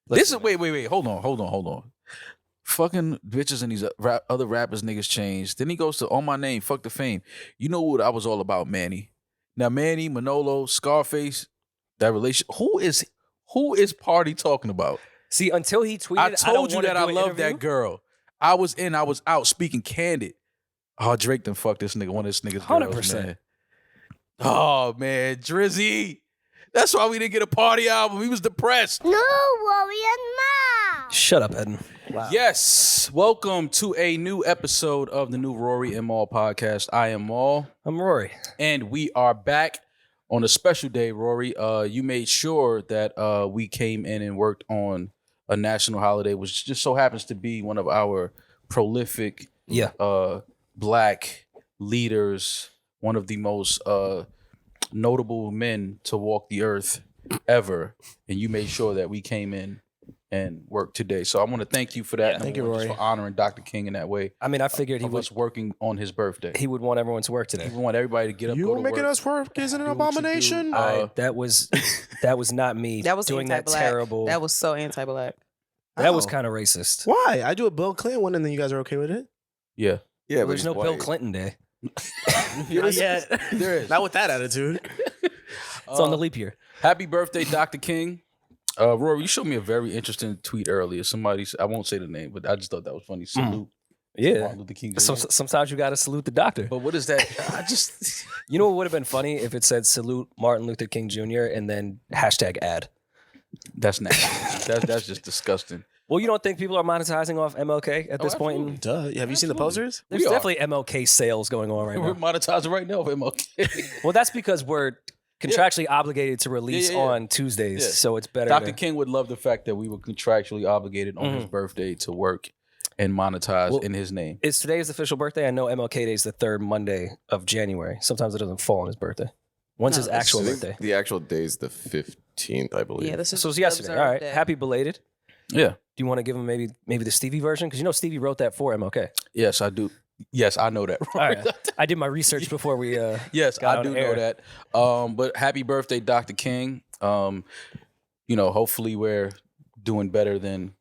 Wait. Hold on. Fucking bitches and these other rappers niggas changed. Then he goes to On My Name, Fuck the Fame. You know what I was all about, Manny. Now, Manny, Manolo, Scarface, that relation. Who is Party talking about? See, until he tweeted, I told you that I love that girl. I was in, I was out, speaking candid. Oh, Drake done fucked this nigga, one of this nigga's 100%. Girls, man. Oh, man, Drizzy. That's why we didn't get a Party album. He was depressed. No, Rory and Ma. Shut up, Eddin. Wow. Yes. Welcome to a new episode of the new Rory and Maul podcast. I am Maul. I'm Rory. And we are back on a special day, Rory. You made sure that we came in and worked on a national holiday, which just so happens to be one of our prolific black leaders, one of the most notable men to walk the earth ever. And you made sure that we came in and worked today. So I want to thank you for that. Yeah, thank you, Rory. For honoring Dr. King in that way. I mean, I figured he was working on his birthday. He would want everyone to work today. He would want everybody to get up, you go to making work. us work is an abomination. That was not me. That was doing that anti-black. Terrible. That was so anti-black. That was kind of racist. Why? I do a Bill Clinton one and then you guys are okay with it? Yeah. There's no Bill Clinton day. Not yet. There is. Not with that attitude. It's on the leap year. Happy birthday, Dr. King. Rory, you showed me a very interesting tweet earlier. Somebody, I won't say the name, but I just thought that was funny. Salute. Yeah. Martin Luther King Jr. Sometimes you got to salute the doctor. But what is that? You know what would have been funny if it said salute Martin Luther King Jr. and then #ad. That's nasty. That's just disgusting. Well, you don't think people are monetizing off MLK at this point? Duh. Have you seen the posters? There's definitely MLK sales going on right now. We're monetizing right now for MLK. Well, that's because we're contractually obligated to release on Tuesdays, so it's better. Dr. King would love the fact that we were contractually obligated on his birthday to work and monetize in his name. Is today's official birthday? I know MLK Day is the third Monday of January. Sometimes it doesn't fall on his birthday. When's his actual birthday? The actual day is the 15th, I believe. Yeah, this is so it's yesterday. All right, happy belated. Yeah. Do you want to give him maybe the Stevie version? Because you know Stevie wrote that for MLK. Yes, I do. Yes, I know that. All right. I did my research before we yes, I do know that. But happy birthday, Dr. King. Hopefully we're doing better than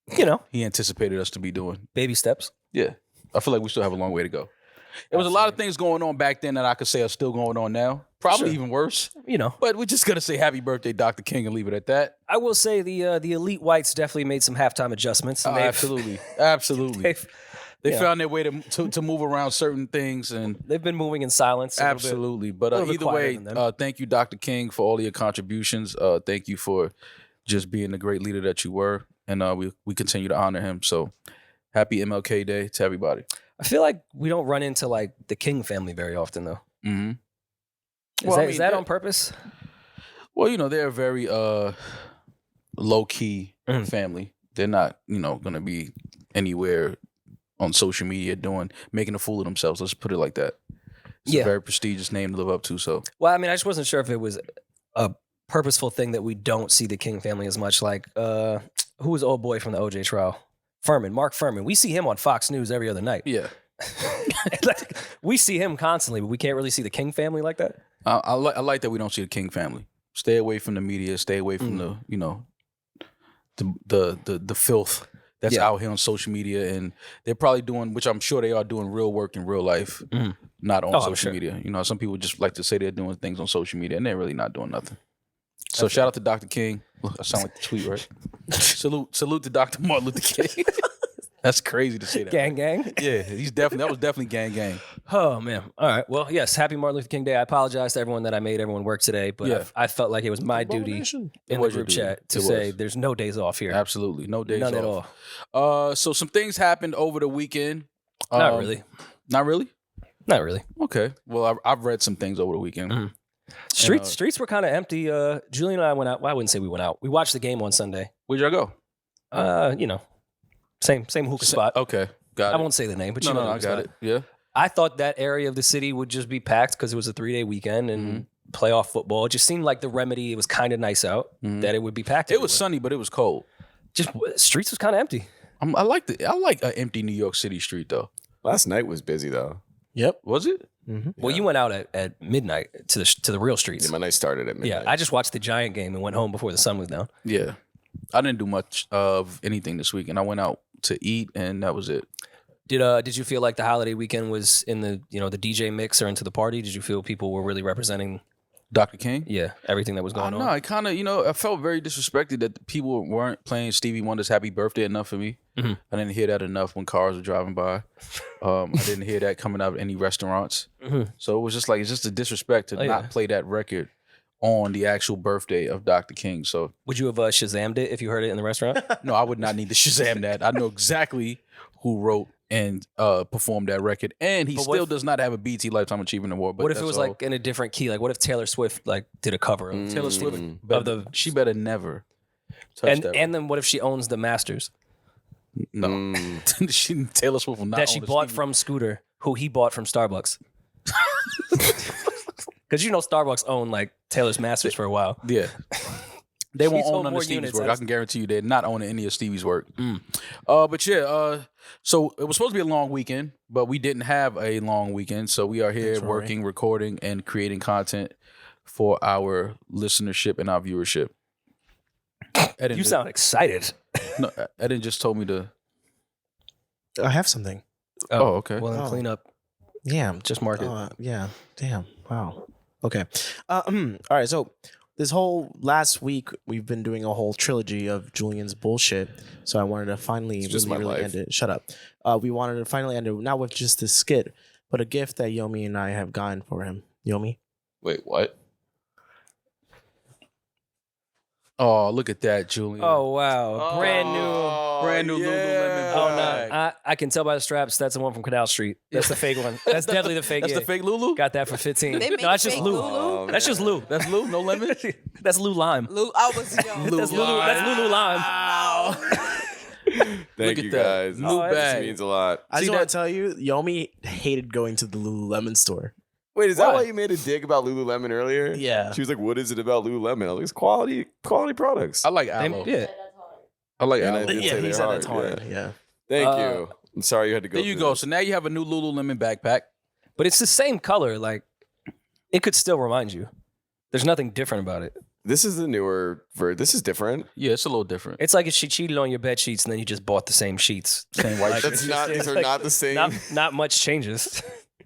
he anticipated us to be doing. Baby steps. Yeah. I feel like we still have a long way to go. There was a lot of things going on back then that I could say are still going on now. Probably even worse. But we're just going to say happy birthday, Dr. King, and leave it at that. I will say the elite whites definitely made some halftime adjustments. Absolutely. They found their way to move around certain things, and they've been moving in silence. Absolutely. But either way, thank you, Dr. King, for all of your contributions. Thank you for just being the great leader that you were. And we continue to honor him. So happy MLK Day to everybody. I feel like we don't run into like the King family very often, though. Mm-hmm. Is that on purpose? Well, they're a very low-key family. They're not, going to be anywhere on social media making a fool of themselves. Let's put it like that. It's a very prestigious name to live up to. So, well, I mean, I just wasn't sure if it was a purposeful thing that we don't see the King family as much. Like, who was the old boy from the OJ trial? Mark Furman. We see him on Fox News every other night. Yeah. We see him constantly, but we can't really see the King family like that. I like that we don't see the King family. Stay away from the media. Stay away from the filth that's out here on social media, and they're probably doing, which I'm sure they are doing, real work in real life, not on social media. Some people just like to say they're doing things on social media, and they're really not doing nothing. So shout out to Dr. King. I sound like the tweet, right? Salute to Dr. Martin Luther King. That's crazy to say that. Gang. Yeah, that was definitely gang. Oh, man. All right. Well, yes, happy Martin Luther King Day. I apologize to everyone that I made everyone work today, but I felt like it was my duty in the group chat to say there's no days off here. Absolutely. No days None off. at all. So some things happened over the weekend. Not really. Not really? Not really. Okay. Well, I've read some things over the weekend. Mm-hmm. Streets were kind of empty. Julian and I went out. Well, I wouldn't say we went out. We watched the game on Sunday. Where'd y'all go? Same hookah spot. Okay, got it. I won't say the name, but no, I got it. Yeah. I thought that area of the city would just be packed because it was a 3-day weekend and playoff football. It just seemed like the remedy. It was kind of nice out that it would be packed. It was sunny, but it was cold. Just streets was kind of empty. I like an empty New York City street though. Last night was busy though. Yep. Was it? Mm-hmm. Well, you went out at midnight to the real streets. Yeah, my night started at midnight. Yeah, I just watched the Giant game and went home before the sun was down. Yeah. I didn't do much of anything this weekend. I went out to eat, and that was it. Did you feel like the holiday weekend was in the the DJ mix or into the party? Did you feel people were really representing Dr. King? everything that was going on? No, I kind of, I felt very disrespected that the people weren't playing Stevie Wonder's Happy Birthday enough for me. Mm-hmm. I didn't hear that enough when cars were driving by. I didn't hear that coming out of any restaurants. Mm-hmm. So it was just like, it's just a disrespect to not play that record on the actual birthday of Dr. King. So Would you have Shazammed it if you heard it in the restaurant? no, I would not need to Shazam that. I know exactly who wrote and performed that record, and he still does not have a BET Lifetime Achievement Award. But what if it was like in a different key? Like, what if Taylor Swift like did a cover of Taylor Swift? of She better never touch that. and then what if she owns the masters No, Taylor Swift will not that she own a bought Stevie- from Scooter, who he bought from Starbucks? Because Starbucks owned like Taylor's masters for a while. Yeah. They won't sold own none more of Stevie's units work. as- I can guarantee you they're not owning any of Stevie's work. But yeah, so it was supposed to be a long weekend, but we didn't have a long weekend. So we are here working, recording, and creating content for our listenership and our viewership. Eddin You sound excited. No, Eddin just told me to. I have something. Oh, okay. Well, then Oh. clean up. Yeah. Just mark it. Yeah. Damn. Wow. Okay. All right. So this whole last week, we've been doing a whole trilogy of Julian's bullshit. So I wanted to finally It's just my life. end it. Shut up. We wanted to finally end it, not with just a skit, but a gift that Yomi and I have gotten for him. Yomi? Wait, what? Oh, look at that, Julian. Oh wow, brand new. Lululemon Oh bag. no, I can tell by the straps. That's the one from Canal Street. That's the fake one. That's definitely the fake. That's the yeah. fake Lulu? Got that for 15. They No, make that's just fake Lou. Lulu? That's just Lou. That's Lou? No lemon? That's Lou Lime. Lou, I was young. That's Lulu. That's Lulu Lime. Thank at you that. guys. New This bag. means a lot. I See just want that- to tell you, Yomi hated going to the Lululemon store. Wait, is that Why? why you made a dig about Lululemon earlier? Yeah. She was like, "What is it about Lululemon?" I was like, "It's quality products." I like aloe. Yeah. I like And I aloe. did Yeah, say he they're said hard. that's hard. Yeah. Thank you. I'm sorry you had to go. There you through go. this. So now you have a new Lululemon backpack. But it's the same color. Like, it could still remind you. There's nothing different about it. This is the newer version. This is different. Yeah, it's a little different. It's like if she cheated on your bed sheets and then you just bought the same sheets. Same white Like, shit. That's not. These are like- not the same. Not much changes.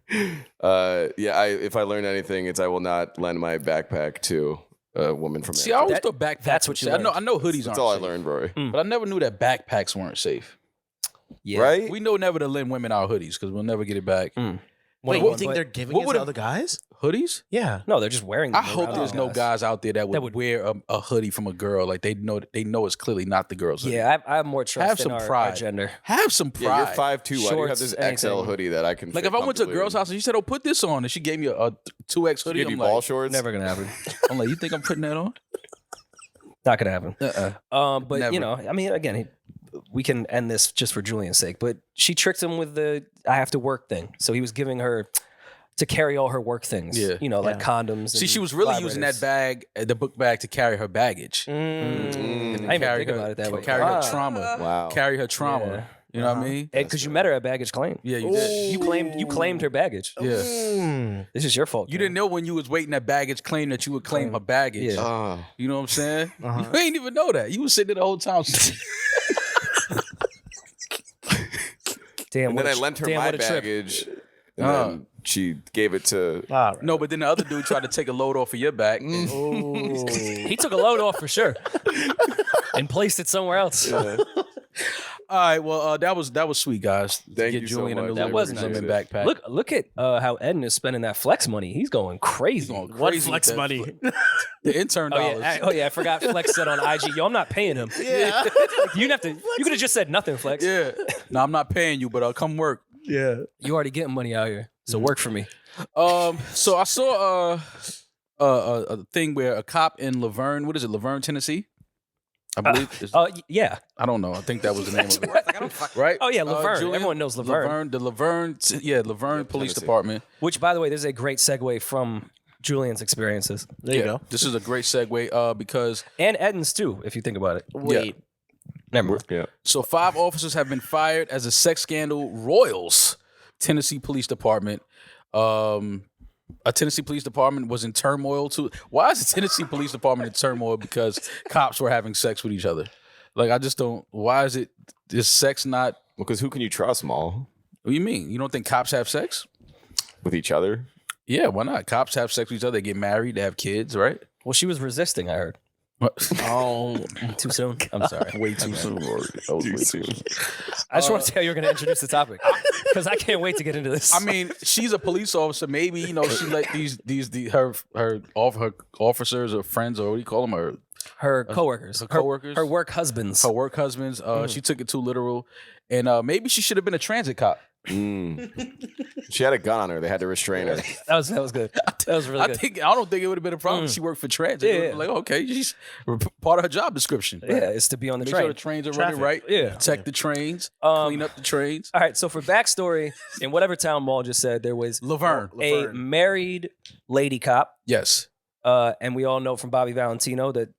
Yeah. If I learned anything, it's I will not lend my backpack to a woman from. See, I always That- thought backpacks. that's were what you safe. I know hoodies That's aren't all I safe, learned, Rory. but I never knew that backpacks weren't safe. Yeah. Right? We know never to lend women our hoodies because we'll never get it back. Wait, But- you think they're giving what it would to it- other guys? Hoodies? Yeah. No, they're just wearing them. I hope around there's no guys out there that would, wear a hoodie from a girl. Like they know it's clearly not the girl's hoodie. Yeah, I have more trust Have in some our pride. gender. Have some pride. Yeah, you're 5'2". Why do you have Shorts, this anything. XL hoodie that I can? Like fit if I went to a comfortably girl's in? house and she said, "Oh, put this on," and she gave me a 2X hoodie, Give I'm you like, ball shorts. Never gonna happen. I'm like, you think I'm putting that on? Not gonna happen. But Never. you know, I mean, again, we can end this just for Julian's sake. But she tricked him with the "I have to work" thing. So he was giving her to carry all her work things. Yeah. You know, like condoms. See, and she was really using that vibrators. bag, the book bag, to carry her baggage. I didn't even think about it that way. Carry her trauma. Wow. Carry her trauma. Yeah. You know what I mean? Because you met her at baggage claim. Yeah, you did. You claimed her baggage. Yeah. This is your fault. You didn't know when you was waiting at baggage claim that you would claim her baggage. Yeah. Ah. You know what I'm saying? You ain't even know that. You was sitting there the whole time. Damn. And what then a I lent her damn, my what a trip. baggage, and then she gave it to. All right. No, but then the other dude tried to take a load off of your back. and- He took a load off for sure, and placed it somewhere else. All right, well, that was sweet, guys. Thank Get you so Julian much. a That was Lululemon nice. backpack. Look at how Eddin is spending that flex money. He's going crazy. going What crazy flex with that money? The intern Oh dollars. yeah, I forgot Flex said on IG, yo, I'm not paying him. Yeah. You could have just said nothing, Flex. Yeah. No, I'm not paying you, but I'll come work. Yeah. You already getting money out here, so work for me. So I saw a thing where a cop in Laverne, Tennessee, I believe. Yeah. I don't know. I think that was the name of it. Right? Oh yeah, Laverne. Julian? Everyone knows Laverne. Laverne Police Tennessee. Department. Which, by the way, this is a great segue from Julian's experiences There you go. This is a great segue because and Eddin's too, if you think about it. Wait. Never mind. Yeah. so 5 officers have been fired as a sex scandal roils Tennessee Police Department. A Tennessee Police Department was in turmoil too. Why is the Tennessee Police Department in turmoil? Because cops were having sex with each other. Like, I just don't. Why is it? Is sex not? Because who can you trust, Maul? What do you mean? You don't think cops have sex? With each other? Yeah, why not? Cops have sex with each other. They get married. They have kids, right? Well, she was resisting, I heard. Oh, Too soon? I'm sorry. Way too soon, Rory. That was way too soon. I just want to tell you, you're going to introduce the topic because I can't wait to get into this. I mean, she's a police officer. Maybe she let her officers or friends, or what do you call them? her coworkers, her coworkers, her work husbands. Her work husbands. She took it too literal, and maybe she should have been a transit cop. She had a gun on her. They had to restrain her. That was good. That was really good. I don't think it would have been a problem if she worked for transit. Yeah. Like, okay, she's part of her job description. Yeah, it's to be on the Make train. sure the trains are running right. Yeah. Protect the trains. Clean up the trains. All right, so for backstory, in whatever town Maul just said, there was Laverne. a married lady cop. Yes. And we all know from Bobby Valentino that,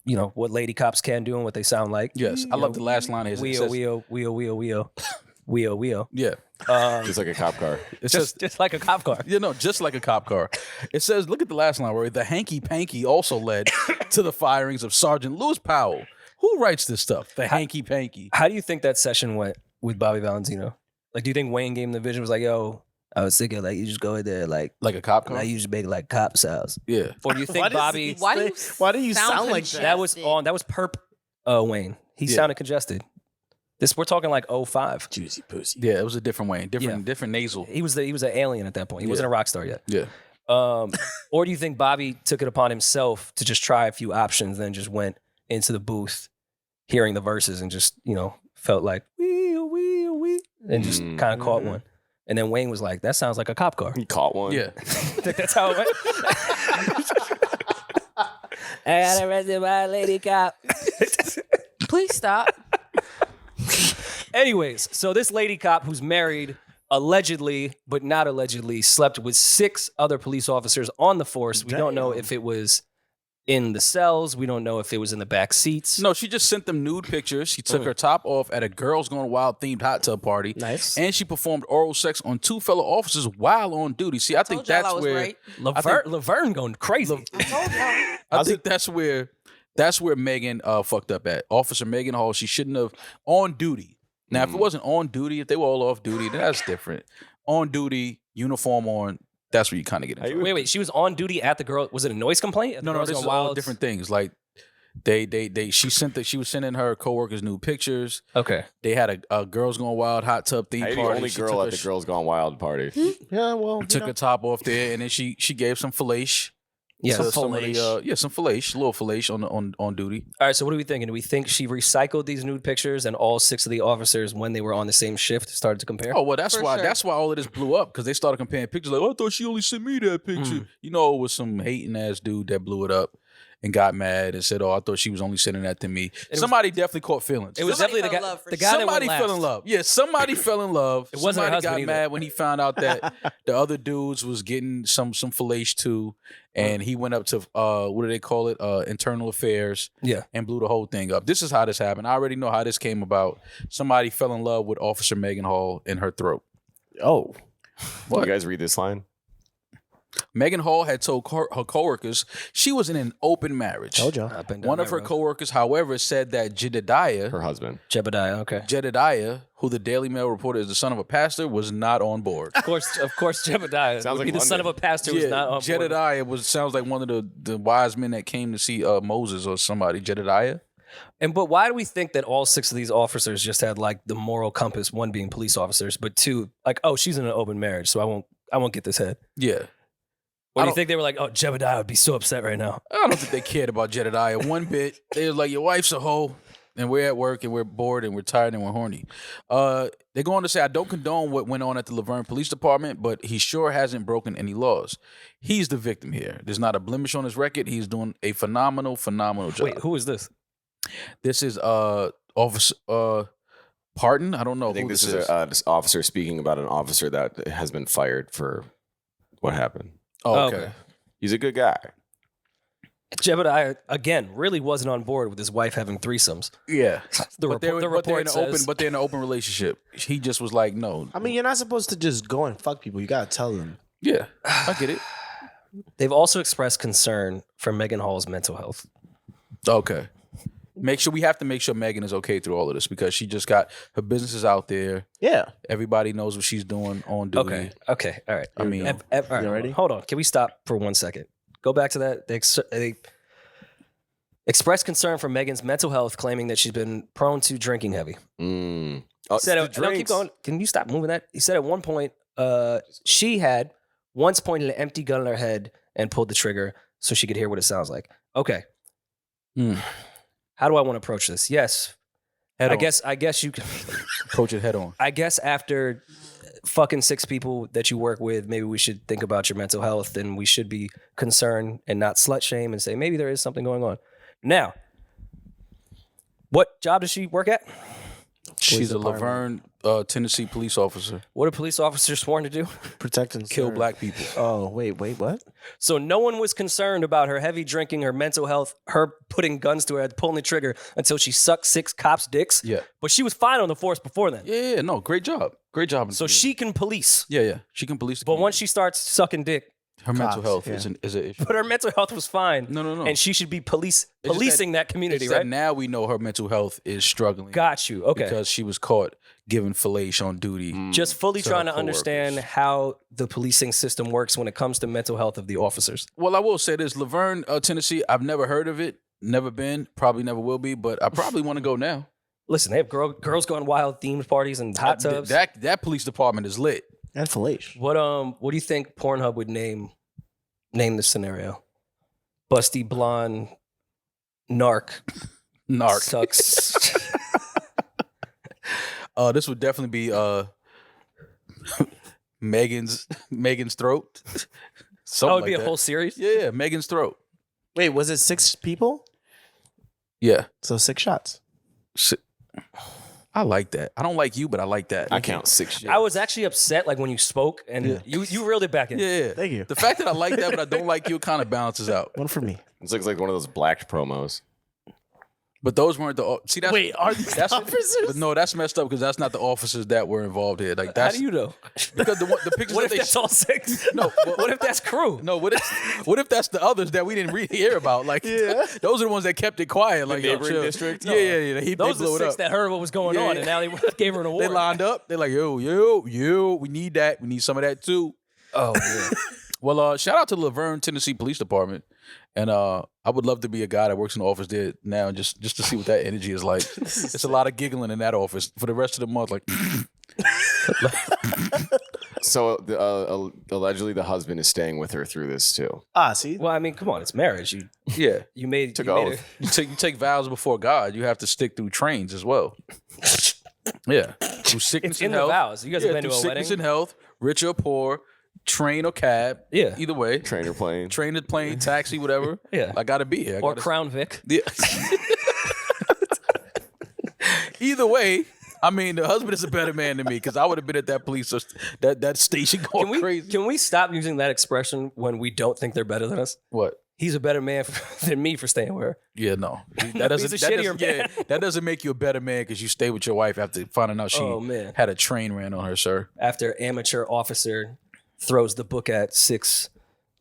what lady cops can do and what they sound like. Yes. I love the last line. Wheel. Yeah. Just like a cop car. It's Just like a cop car. just like a cop car. It says, look at the last line, Rory. The hanky panky also led to the firings of Sergeant Lewis Powell. Who writes this stuff? The hanky panky. How do you think that session went with Bobby Valentino? Like, do you think Wayne gave him the vision? Was like, yo, I was thinking, like, you just go in there, like a cop car? I usually make like cop sounds. Yeah. Or do you think Bobby? Why do you sound like that? That was perp. Wayne. He sounded congested. We're talking like 05. Juicy pussy. Yeah, it was a different Wayne, different nasal. He was an alien at that point. He wasn't a rock star yet. Yeah. Or do you think Bobby took it upon himself to just try a few options, then just went into the booth, hearing the verses, and just felt like wee, and just kind of caught one. And then Wayne was like, "That sounds like a cop car." He caught one. Yeah. That's how it went. I got arrested by a lady cop. Please stop. Anyways, so this lady cop who's married, allegedly, but not allegedly, slept with 6 other police officers on the force. We don't know if it was in the cells. We don't know if it was in the back seats. No, she just sent them nude pictures. She took her top off at a Girls Gone Wild themed hot tub party. Nice. And she performed oral sex on 2 fellow officers while on duty. See, I think that's where Laverne going crazy. I think that's where Megan fucked up at. Officer Megan Hall, she shouldn't have on duty. Now, if it wasn't on duty, if they were all off duty, then that's different. On duty, uniform on, that's where you kind of get into it. Wait, she was on duty at the girl. Was it a noise complaint? No, this is all different things. Like she was sending her coworkers new pictures. Okay. They had a Girls Gone Wild hot tub theme Hey, party. the only girl at the Girls Gone Wild party. Yeah, well, Took her top off there, and then she gave some fellation. Yeah, to some somebody, some fellation, little fellation on duty. All right, so what are we thinking? Do we think she recycled these nude pictures and all 6 of the officers, when they were on the same shift, started to compare? Oh, well, that's why all of this blew up, because they started comparing pictures. Like, oh, I thought she only sent me that picture. It was some hating ass dude that blew it up and got mad and said, "Oh, I thought she was only sending that to me." Somebody definitely caught feelings. It was definitely the guy that went last. Fell in love. Yeah, somebody fell in love. It wasn't her somebody husband got either. mad when he found out that the other dudes was getting some fellation too, and he went up to what do they call it? Internal affairs. Yeah. And blew the whole thing up. This is how this happened. I already know how this came about. Somebody fell in love with Officer Megan Hall in her throat. Oh, You guys read this line? Megan Hall had told her coworkers she was in an open marriage. told y'all. One of her coworkers, however, said that Her husband. Jebediah, okay. Jedediah, who the Daily Mail reported is the son of a pastor, was not on board. Of course, Jebediah. Sounds would like be the son of a London. pastor was not on board. Jedediah sounds like one of the wise men that came to see Moses or somebody. Jedediah. But why do we think that all 6 of these officers just had like the moral compass, one being police officers, but 2, like, oh, she's in an open marriage, so I won't get this head. Yeah. Or do you think they were like, oh, Jebediah would be so upset right now? I don't think they cared about Jedediah one bit. They was like, your wife's a hoe, and we're at work, and we're bored, and we're tired, and we're horny. They go on to say, I don't condone what went on at the Laverne Police Department, but he sure hasn't broken any laws. He's the victim here. There's not a blemish on his record. He's doing a phenomenal job. Wait, who is this? This is Officer Parton. I don't know. I think who this is this officer speaking about an officer that has been fired for what happened. Oh, okay. He's a good guy. Jebediah, again, really wasn't on board with his wife having threesomes. Yeah. The report says. But they're in an open relationship. He just was like, no. I mean, you're not supposed to just go and fuck people. You gotta tell them. Yeah, I get it. They've also expressed concern for Megan Hall's mental health. Okay. we have to make sure Megan is okay through all of this because she just got her businesses out there. Yeah. Everybody knows what she's doing on duty. Okay. All right. I mean, all right, You ready? hold on. Can we stop for 1 second? Go back to that. They expressed concern for Megan's mental health, claiming that she's been prone to drinking heavy. Oh, Said the at, no, keep drinks. going. Can you stop moving that? He said at one point, she had once pointed an empty gun at her head and pulled the trigger so she could hear what it sounds like. Okay. How do I want to approach this? Yes. Head on. I guess you can Approach it head on. I guess after fucking 6 people that you work with, maybe we should think about your mental health and we should be concerned and not slut shame and say maybe there is something going on. Now, what job does she work at? She's a Department. Laverne, Tennessee police officer. What are police officers sworn to do? Protect and Kill serve. black people. Oh, wait, what? So no one was concerned about her heavy drinking, her mental health, her putting guns to her head, pulling the trigger until she sucked 6 cops' dicks. Yeah. But she was fine on the force before then. Yeah, no, great job. Great job. in the So community. she can police. Yeah. She can police the But community. once she starts sucking dick, her mental Cops, health yeah. is an issue. but her mental health was fine. No. And she should be just policing that community, It's that right? now we know her mental health is struggling. Got you. Okay. Because she was caught giving fellation on duty. Just fully to trying her to understand coworkers. how the policing system works when it comes to mental health of the officers. Well, I will say this: Laverne, Tennessee. I've never heard of it. Never been. Probably never will be. But I probably want to go now. Listen, they have girls going wild themed parties and hot tubs. That police department is lit. And fellation. What do you think Pornhub would name this scenario? Busty blonde narc sucks. This would definitely be Megan's throat. That Something would be like a whole series. Yeah, Megan's throat. Wait, was it 6 people? Yeah. So 6 shots. I like that. I don't like you, but I like that. I count 6 shit. I was actually upset like when you spoke and you reeled it back in. Yeah. Thank you. The fact that I like that, but I don't like you, kind of balances out. One for me. It looks like one of those blacked promos. But those weren't the see. That's, Wait, are these that's officers? But no, that's messed up because that's not the officers that were involved here. Like How that's do you know? because the pictures What that if they that's all 6? no What if that's crew? no what if that's the others that we didn't really hear about? Like those are the ones that kept it quiet. Like yo, neighboring chill. district? Yeah. They Those blew are it 6 up. that heard what was going Yeah. on and now they gave her an award. They lined up. They're like yo, we need that. We need some of that too. Oh yeah. Well, shout out to Laverne, Tennessee Police Department. And I would love to be a guy that works in the office there now, just to see what that energy is like. It's a lot of giggling in that office for the rest of the month. Like, So allegedly the husband is staying with her through this too. See? Well, I mean, come on, it's marriage. yeah, You made Took you made oath. you take vows before God. You have to stick through trains as well. Yeah, through sickness It's in and the health. vows. You guys have been through to a sickness wedding? and health, rich or poor, train or cab. Yeah. either way. Trainer plane. Train or plane, taxi, whatever. Yeah. I gotta be here. I Or gotta- Crown Vic. Yeah. Either way, I mean, the husband is a better man than me because I would have been at that police that station going crazy. Can we stop using that expression when we don't think they're better than us? What? He's a better man than me for staying with her. Yeah, no. He's a that shittier man. that doesn't make you a better man because you stay with your wife after finding out she Oh, man. had a train ran on her, sir. After amateur officer throws the book at 6.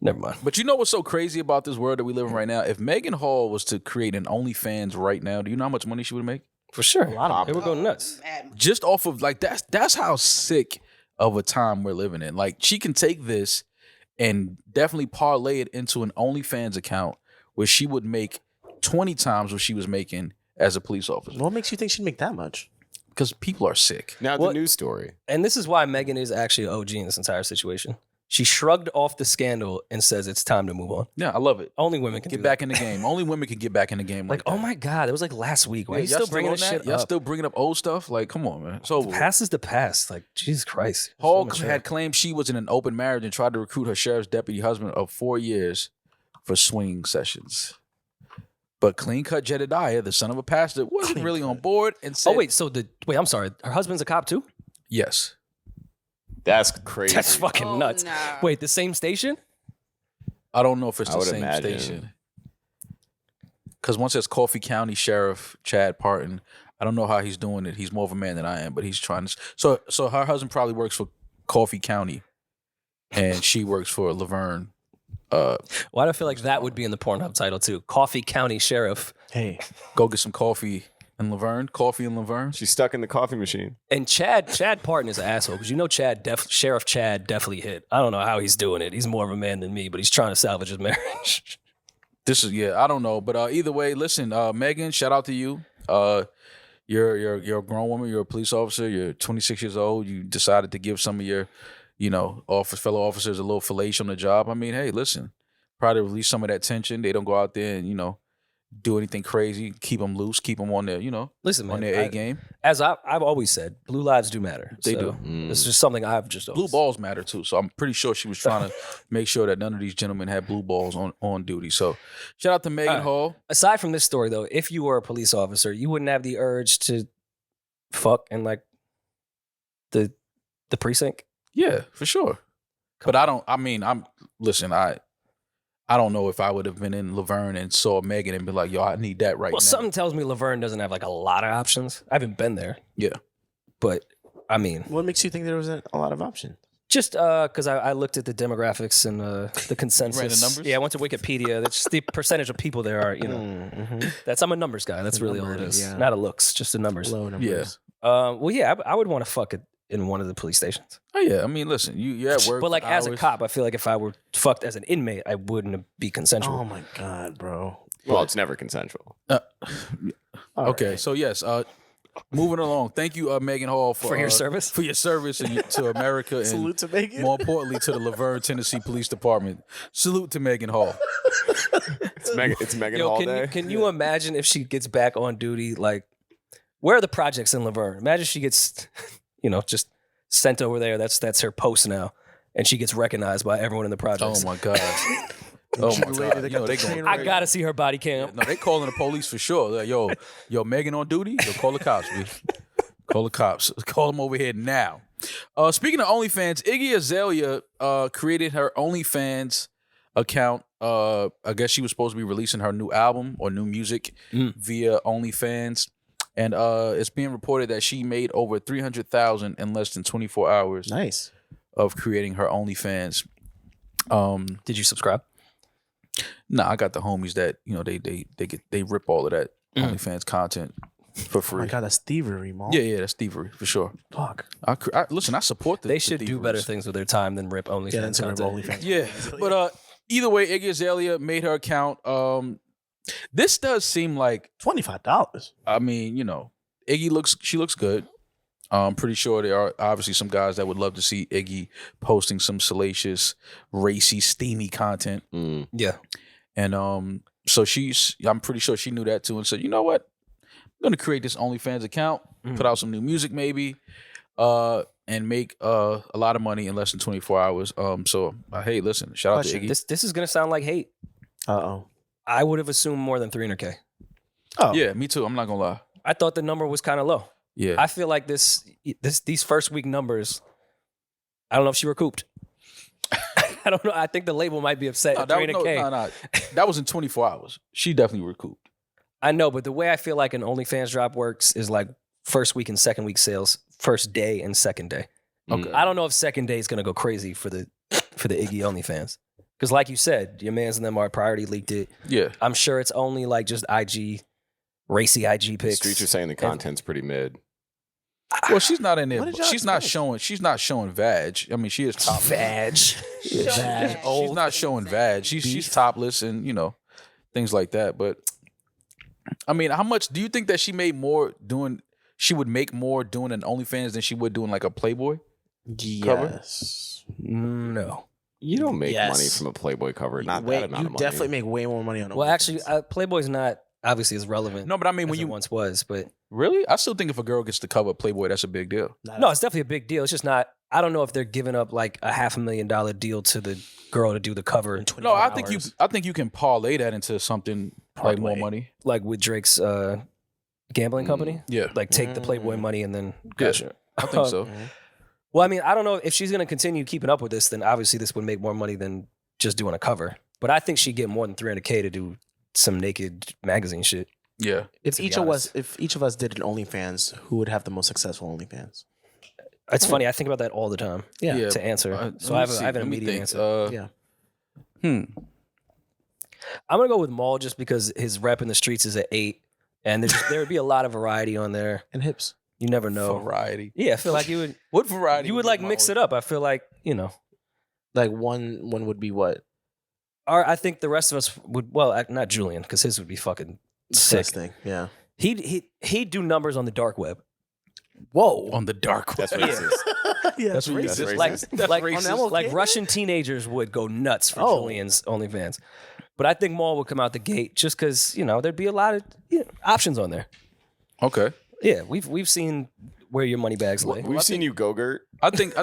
Never mind. But you know what's so crazy about this world that we live in right now? If Megan Hall was to create an OnlyFans right now, do you know how much money she would make? For sure. lot of It would go nuts. Just off of like that's how sick of a time we're living in. Like she can take this and definitely parlay it into an OnlyFans account where she would make 20 times what she was making as a police officer. What makes you think she'd make that much? Because people are sick. Now What- the news story. And this is why Megan is actually an OG in this entire situation. She shrugged off the scandal and says it's time to move on. Yeah, I love it. Only women can Get do back in the game. Only women can get back in the game. that. Like, oh my God, it was like last week. Why are you still bringing on this shit Y'all up? still bringing up old stuff? Like, come on, man. It's over. with. Past is the past. Like, Jesus Christ. Hall So mature. had claimed she was in an open marriage and tried to recruit her sheriff's deputy husband of 4 years for swing sessions. But clean cut Jedediah, the son of a pastor, wasn't really on board and said, Oh, wait. I'm sorry. Her husband's a cop too? yes. That's crazy. That's fucking Oh, nuts. no. Wait, the same station? I don't know if it's I the would same imagine. station. Because one says Coffee County Sheriff Chad Parton. I don't know how he's doing it. He's more of a man than I am, but he's trying to. So her husband probably works for Coffee County, and she works for Laverne Why do I feel like that would be in the Pornhub title too? Coffee County Sheriff. Hey, Go get some coffee in Laverne. Coffee in Laverne. She's stuck in the coffee machine. And Chad Parton is an asshole because you know Sheriff Chad definitely hit. I don't know how he's doing it. He's more of a man than me, but he's trying to salvage his marriage. This is I don't know, but either way, listen, Megan, shout out to you. You're a grown woman. You're a police officer. You're 26 years old. You decided to give some of your, fellow officers a little fellation on the job. I mean, hey, listen, probably release some of that tension. They don't go out there and do anything crazy. Keep them loose. Keep them on their Listen, man, on their A game. As I've always said, blue lives do matter. They So, do. This is just something I've just Blue always. balls matter too. So I'm pretty sure she was trying to make sure that none of these gentlemen had blue balls on duty. So shout out to Megan right. Hall. Aside from this story, though, if you were a police officer, you wouldn't have the urge to fuck in like the precinct. Yeah, for sure. But I don't know if I would have been in Laverne and saw Megan and be like, yo, I need that right Well, now. something tells me Laverne doesn't have like a lot of options. I haven't been there. Yeah. But I mean, what makes you think there wasn't a lot of options? just because I looked at the demographics and the consensus. Ran the numbers? Yeah, I went to Wikipedia. That's just the percentage of people there are, I'm a numbers guy. That's The really all it numbers, is. yeah. Not a looks, just the numbers. Low numbers. Well, yeah, I would want to fuck it in one of the police stations. Oh, yeah. I mean, listen, you're at work. But like for as a hours. cop, I feel like if I were fucked as an inmate, I wouldn't be consensual. Oh my god, bro. Well, it's never consensual. All Okay, right. so yes, moving along. Thank you, Megan Hall, For your service? For your service to America and Salute to Megan. more importantly to the Laverne, Tennessee Police Department. Salute to Megan Hall. It's Megan Yo, Hall can Day. you, can you imagine if she gets back on duty? Like, where are the projects in Laverne? Imagine she gets, just sent over there. That's her post now, and she gets recognized by everyone in the Oh projects. my God. Oh my Later, God. they got the train I gotta see her body cam. No, they calling the police for sure. Like, yo, Megan on duty? Yo, call the cops, B. Call the cops. Call them over here now. Speaking of OnlyFans, Iggy Azalea created her OnlyFans account. I guess she was supposed to be releasing her new album or new music via OnlyFans. And it's being reported that she made over $300,000 in less than 24 hours Nice. of creating her OnlyFans. Did you subscribe? Nah, I got the homies that they rip all of that OnlyFans content for Oh free. my god, that's thievery, Mo. Yeah, that's thievery for sure. Fuck. Listen, I support the. They the should do thieveries. better things with their time than rip OnlyFans Yeah, that's a content. OnlyFans. Yeah, but either way, Iggy Azalea made her account. This does seem like, $25. I mean, Iggy looks good. I'm pretty sure there are obviously some guys that would love to see Iggy posting some salacious, racy, steamy content. Yeah. And so I'm pretty sure she knew that too and said, you know what? I'm going to create this OnlyFans account, put out some new music maybe, and make a lot of money in less than 24 hours. So, hey, listen, shout out to Question. Iggy. This is gonna sound like hate. Uh-oh. I would have assumed more than 300K. Oh. Yeah, me too. I'm not going to lie. I thought the number was kind of low. Yeah. I feel like these first week numbers, I don't know if she recouped. I don't know. I think the label might be upset at 300K. That was in 24 hours. She definitely recouped. I know, but the way I feel like an OnlyFans drop works is like first week and second week sales, first day and second day. Okay. I don't know if second day is gonna go crazy for the Iggy OnlyFans. Because like you said, your mans and them are priority leaked it. Yeah. I'm sure it's only like just IG, racy IG pics. Streets are saying the content's pretty mid. Well, she's not in there. What did y'all She's not expect? showing vag. I mean, she is topless. Vag. Yeah, she's not showing vag. She's topless and things like that. But I mean, how much do you think that she made more doing? She would make more doing an OnlyFans than she would doing like a Playboy. Yes. No. You don't make Yes. money from a Playboy cover. Not Wait, that amount you of money. definitely make way more money on Well, actually, OnlyFans. Playboy's not obviously as relevant. No, but I mean, as when it you once was, but really, I still think if a girl gets to cover Playboy, that's a big deal. no, it's definitely a big deal. It's just not. I don't know if they're giving up like a $500,000 deal to the girl to do the cover. In 24 No, I hours. think you can parlay that into something like more Parlay. money. Like with Drake's gambling company. Yeah, Like take the Playboy money and then gotcha. I think so. Well, I mean, I don't know if she's going to continue keeping up with this. Then obviously this would make more money than just doing a cover. But I think she'd get more than $300K to do some naked magazine shit. Yeah, If to be each of us, honest. if each of us did an OnlyFans, who would have the most successful OnlyFans? It's funny. I think about that all the time Yeah. yeah. to answer. So let I me see. have an Let me immediate think. answer. Yeah. I'm gonna go with Maul just because his rep in the streets is at 8, and there would be a lot of variety on there. And hips. You never know. Variety. Yeah, I feel like you would. What variety? You would like mix it up. I feel like Like one would be what? Or I think the rest of us would. Well, not Julian because his would be fucking sick. Disgusting. Yeah. He'd do numbers on the dark web. Whoa. on the dark web. That's racist. Yeah, That's what you That's said. racist. Like That's like racist. like Russian teenagers would go nuts for Oh. Julian's OnlyFans. But I think Maul would come out the gate just because there'd be a lot of options on there. Okay. Yeah, we've seen where your money bags lay. We've seen you, Go-Gurt. I think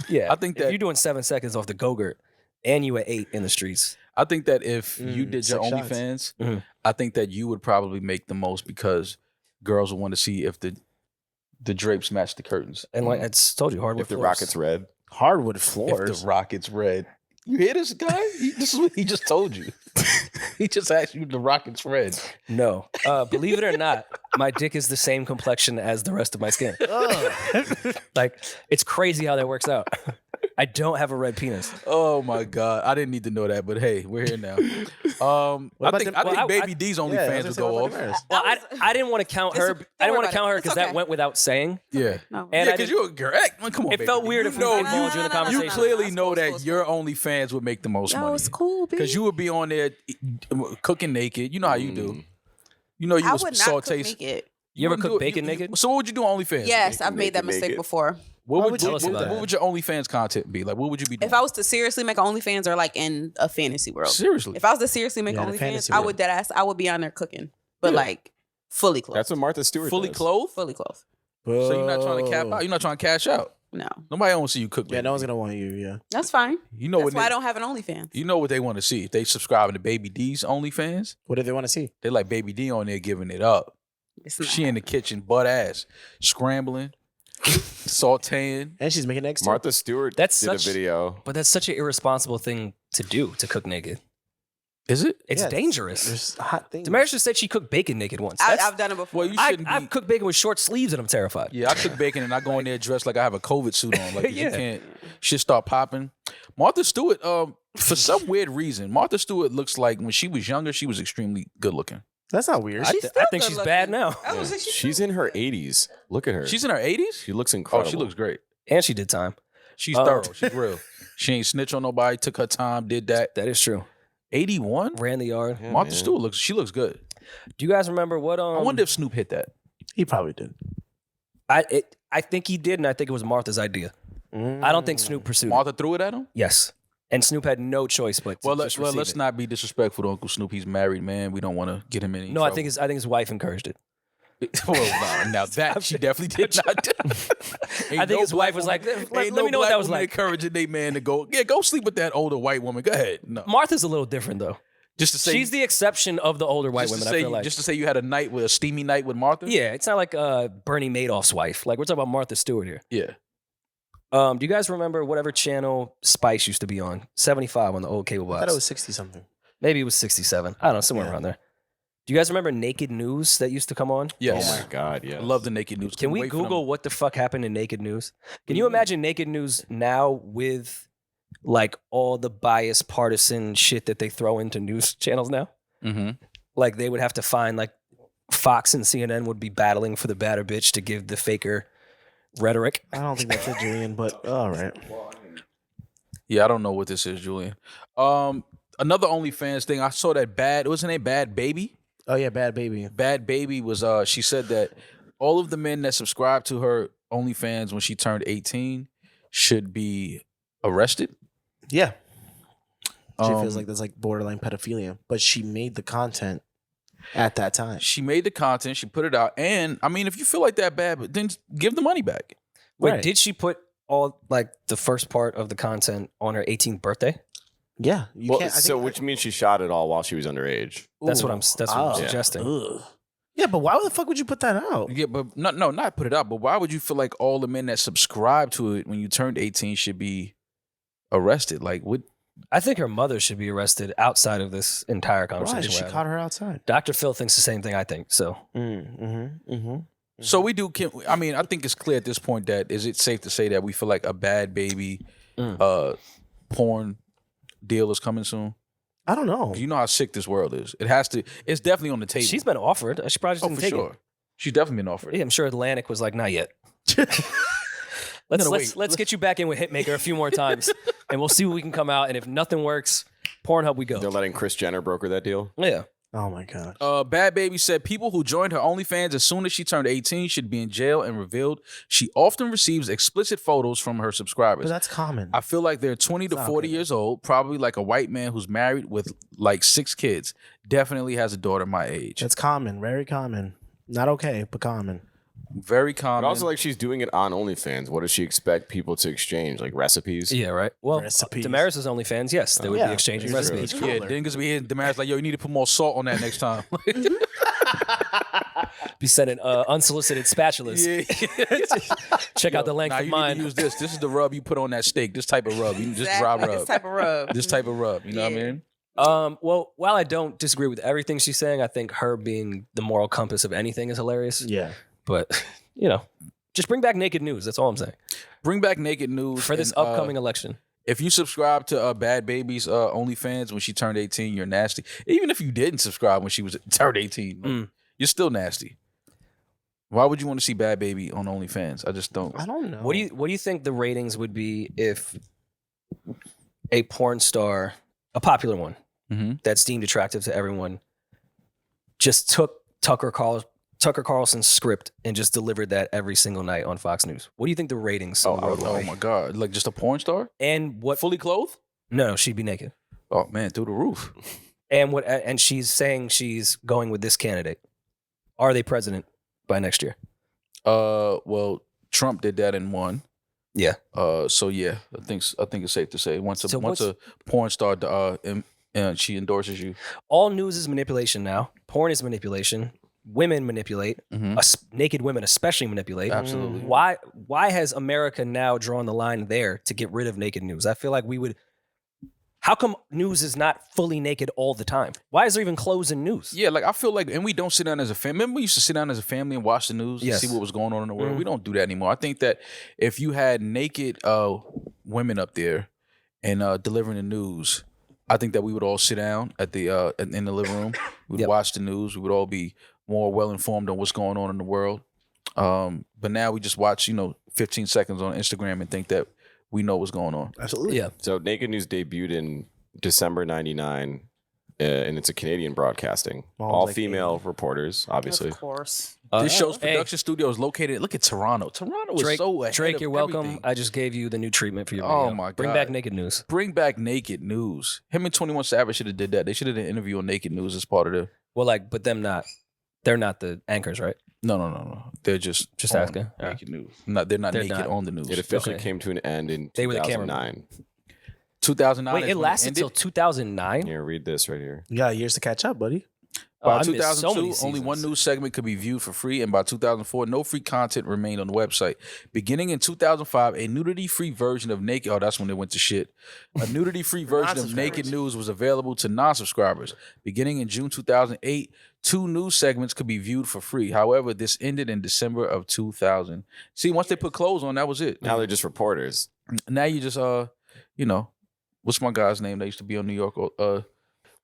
Yeah, I think if that- you're doing 7 seconds off the Go-Gurt and you at 8 in the streets. I think that if you did your 6 shots. OnlyFans, Mhm. I think that you would probably make the most because girls would want to see if the drapes match the curtains. And like I just told you, hardwood If the floors. rocket's red. Hardwood floors. If the rocket's red. You hear this guy? This is what he just told you. He just asked you if the rocket's red. No, believe it or not, my dick is the same complexion as the rest of my skin. Like it's crazy how that works out. I don't have a red penis. Oh my God. I didn't need to know that, but hey, we're here now. I about think, the- I think well, Baby D's OnlyFans would go off. Well, I didn't want to count her. Don't I didn't worry want to about count it. her It's because okay. that went without saying. Yeah. No. And Yeah, I because didn't- you're correct. Man, come on, It Baby felt D. weird if we know, involved you in the no, no, you conversation. clearly It's know cool, that it's your OnlyFans would make the most No, money. it's cool, Because you would be on there cooking naked. You know how you do. You know you I would would not cook saute. naked. You ever wouldn't do cook it. bacon naked? So what would you do on OnlyFans? Yes, I've made that naked, mistake naked. before. What would, Tell us about that. what would your OnlyFans content be? Like, what would you be doing? If I was to seriously make an OnlyFans or like in a fantasy world. Seriously. If I was to seriously make Yeah, an the OnlyFans, fantasy I world. would deadass. I would be on there cooking, but Yeah. like fully clothed. That's what Martha Stewart fully does. clothed? fully clothed. So you're not trying to cap out? You're not trying to cash out? No, Nobody wants to see you cook. Yeah, baby. no one's gonna want you. Yeah. that's fine. You know That's what why I they, don't have an OnlyFans. you know what they want to see. If they subscribe to Baby D's OnlyFans, What do they want to see? they like Baby D on there giving it up. It's not She in the kitchen, butt ass, scrambling, sauteing. And she's making eggs. too. Martha Stewart That's did such- a video. But that's such an irresponsible thing to do, to cook naked. Is it? It's Yeah, dangerous. There's hot things. Damaris just said she cooked bacon naked once. I've done it before. Well, you shouldn't be. I've cooked bacon with short sleeves and I'm terrified. Yeah, I cook bacon and I go in there dressed like I have a COVID suit on. Like you Yeah. can't shit start popping. Martha Stewart, for some weird reason, Martha Stewart looks like when she was younger, she was extremely good looking. That's not weird. I She's think still she's good bad looking. now. I was like, She's in her 80s. Look at her. She's in her 80s? She looks Oh, incredible. she looks great. And she did time. She's Oh. thorough. She's real. She ain't snitch on nobody, took her time, did that. That is true. 81? Ran the yard. Yeah, Martha man. Stewart looks good. Do you guys remember what I wonder if Snoop hit that. He probably did. I think he did, and I think it was Martha's idea. I don't think Snoop pursued it. Martha threw it at him? Yes. And Snoop had no choice but to Well, just receive let's it. not be disrespectful to Uncle Snoop. He's married, man. We don't want to get him in any No, I trouble. think his wife encouraged it. Well, now that she definitely did not do. I think his wife was like, let me know what that was like. Encouraging they man to go sleep with that older white woman. Go ahead. No, Martha's a little different though. just to say She's the exception of the older white just women. to I say, feel like. just to say you had a steamy night with Martha. Yeah, it's not like Bernie Madoff's wife. Like we're talking about Martha Stewart here. yeah. Do you guys remember whatever channel Spice used to be on? 75 on the old cable I box. thought it was 60 something. Maybe it was 67. I don't know, somewhere Yeah. around there. Do you guys remember Naked News that used to come on? Yes. Oh my God, yeah. I love the naked news. Can Couldn't we wait for Google them. what the fuck happened in Naked News? Can do you you mean? imagine Naked News now with like all the biased partisan shit that they throw into news channels now? Mhm. Like they would have to find like Fox and CNN would be battling for the batter bitch to give the faker rhetoric. I don't think that's it, Julian, but all right. Yeah, I don't know what this is, Julian. Another OnlyFans thing. I saw that wasn't it Bad Baby? Oh, yeah, Bad Baby. Bad Baby was she said that all of the men that subscribed to her OnlyFans when she turned 18 should be arrested. Yeah. She Um, feels like that's like borderline pedophilia, but she made the content at that time. She made the content, she put it out, and I mean, if you feel like that bad, but then give the money back. Wait, Right. did she put all like the first part of the content on her 18th birthday? Yeah. You Well, can't, I so think- which means she shot it all while she was underage. That's what Ooh. I'm Oh. suggesting. Ugh. Yeah, but why the fuck would you put that out? Yeah, but not put it out. But why would you feel like all the men that subscribe to it when you turned 18 should be arrested? Like, what? I think her mother should be arrested outside of this entire Why? conversation. She we're caught having. her outside. Dr. Phil thinks the same thing I think. So So we do. I mean, I think it's clear at this point that is it safe to say that we feel like a Bad Baby, porn deal is coming soon? I don't know. You know how sick this world is. It has to. It's definitely on the table. She's been offered. She probably just oh didn't for take sure. it. She's definitely been offered. Yeah, I'm sure Atlantic was like, not yet. No, Let's get you back in with Hitmaker a few more times, and we'll see what we can come out. And if nothing works, Pornhub we go. They're letting Kris Jenner broker that deal. Yeah. Oh my god. Bad Baby said people who joined her OnlyFans as soon as she turned 18 should be in jail and revealed she often receives explicit photos from her subscribers. But that's common. I feel like they're 20 to 40 years old, probably like a white man who's married with like 6 kids. Definitely has a daughter my age. That's common. Very common. Not okay, but common. Very common. But also, like, she's doing it on OnlyFans. What does she expect people to exchange? Like recipes? Yeah, right. Well, Recipes. Damaris' OnlyFans, yes, they would yeah. be exchanging It's recipes. true. yeah, cooler. Dingus be here. Damaris like, yo, you need to put more salt on that next time. Be sending unsolicited spatulas. Check out the length nah, of you mine. need to use this. This is the rub you put on that steak. This type of rub. You just Exactly. dry This rub. type of rub. This type of rub. You know what I mean? Well, while I don't disagree with everything she's saying, I think her being the moral compass of anything is hilarious. Yeah. But, just bring back naked news. That's all I'm saying. Bring back naked news For this and, upcoming election. If you subscribe to Bad Baby's OnlyFans when she turned 18, you're nasty. Even if you didn't subscribe when she was turned 18, you're still nasty. Why would you want to see Bad Baby on OnlyFans? I just don't. I don't know. What do you think the ratings would be if a porn star, a popular one, that's deemed attractive to everyone, just took Tucker Carlson's script and just delivered that every single night on Fox News? What do you think the ratings? Oh my God! Like just a porn star, And what? fully clothed? No, she'd be naked. Oh man, through the roof. And what? And she's saying she's going with this candidate. Are they president by next year? Well, Trump did that and won. Yeah. So yeah, I think it's safe to say once So a porn star she endorses you. All news is manipulation now. Porn is manipulation. Women manipulate. Naked women especially manipulate. Absolutely. Why has America now drawn the line there to get rid of naked news? I feel like we would. How come news is not fully naked all the time? Why is there even clothes in news? Yeah, like I feel like, and we don't sit down as a family. Remember we used to sit down as a family and watch the news Yes. and see what was going on in the world? We don't do that anymore. I think that if you had naked women up there and delivering the news, I think that we would all sit down at the in the living room. We'd watch the news. We would all be more well informed on what's going on in the world. But now we just watch, 15 seconds on Instagram and think that we know what's going on. Absolutely. Yeah. So Naked News debuted in December 99, and it's a Canadian broadcasting. All like female reporters, obviously. Of course. This show's hey, production studio is located. Look at Toronto. Toronto is so ahead Drake, of you're welcome. everything. I just gave you the new treatment for your Oh video. my Bring God. back naked news. Bring back Naked News. Him and 21 Savage should have did that. They should have done an interview on Naked News as part of the. Well, but them not. They're not the anchors, right? No. They're just Just on asking. Naked News. They're not They're naked not. on the news. It officially Okay. came to an end in They were the 2009. 2009. Wait, is it when lasted ended. till 2009? Here, read this right here. You got years to catch up, buddy. Oh, By I missed so 2002, many only one seasons. news segment could be viewed for free, and by 2004, no free content remained on the website. Beginning in 2005, a nudity-free version of Naked... Oh, that's when they went to shit. A nudity-free version of Naked News was available to non-subscribers. Beginning in June 2008, 2 news segments could be viewed for free. However, this ended in December of 2000. See, once they put clothes on, that was it. Now they're just reporters. Now you just, what's my guy's name that used to be on New York?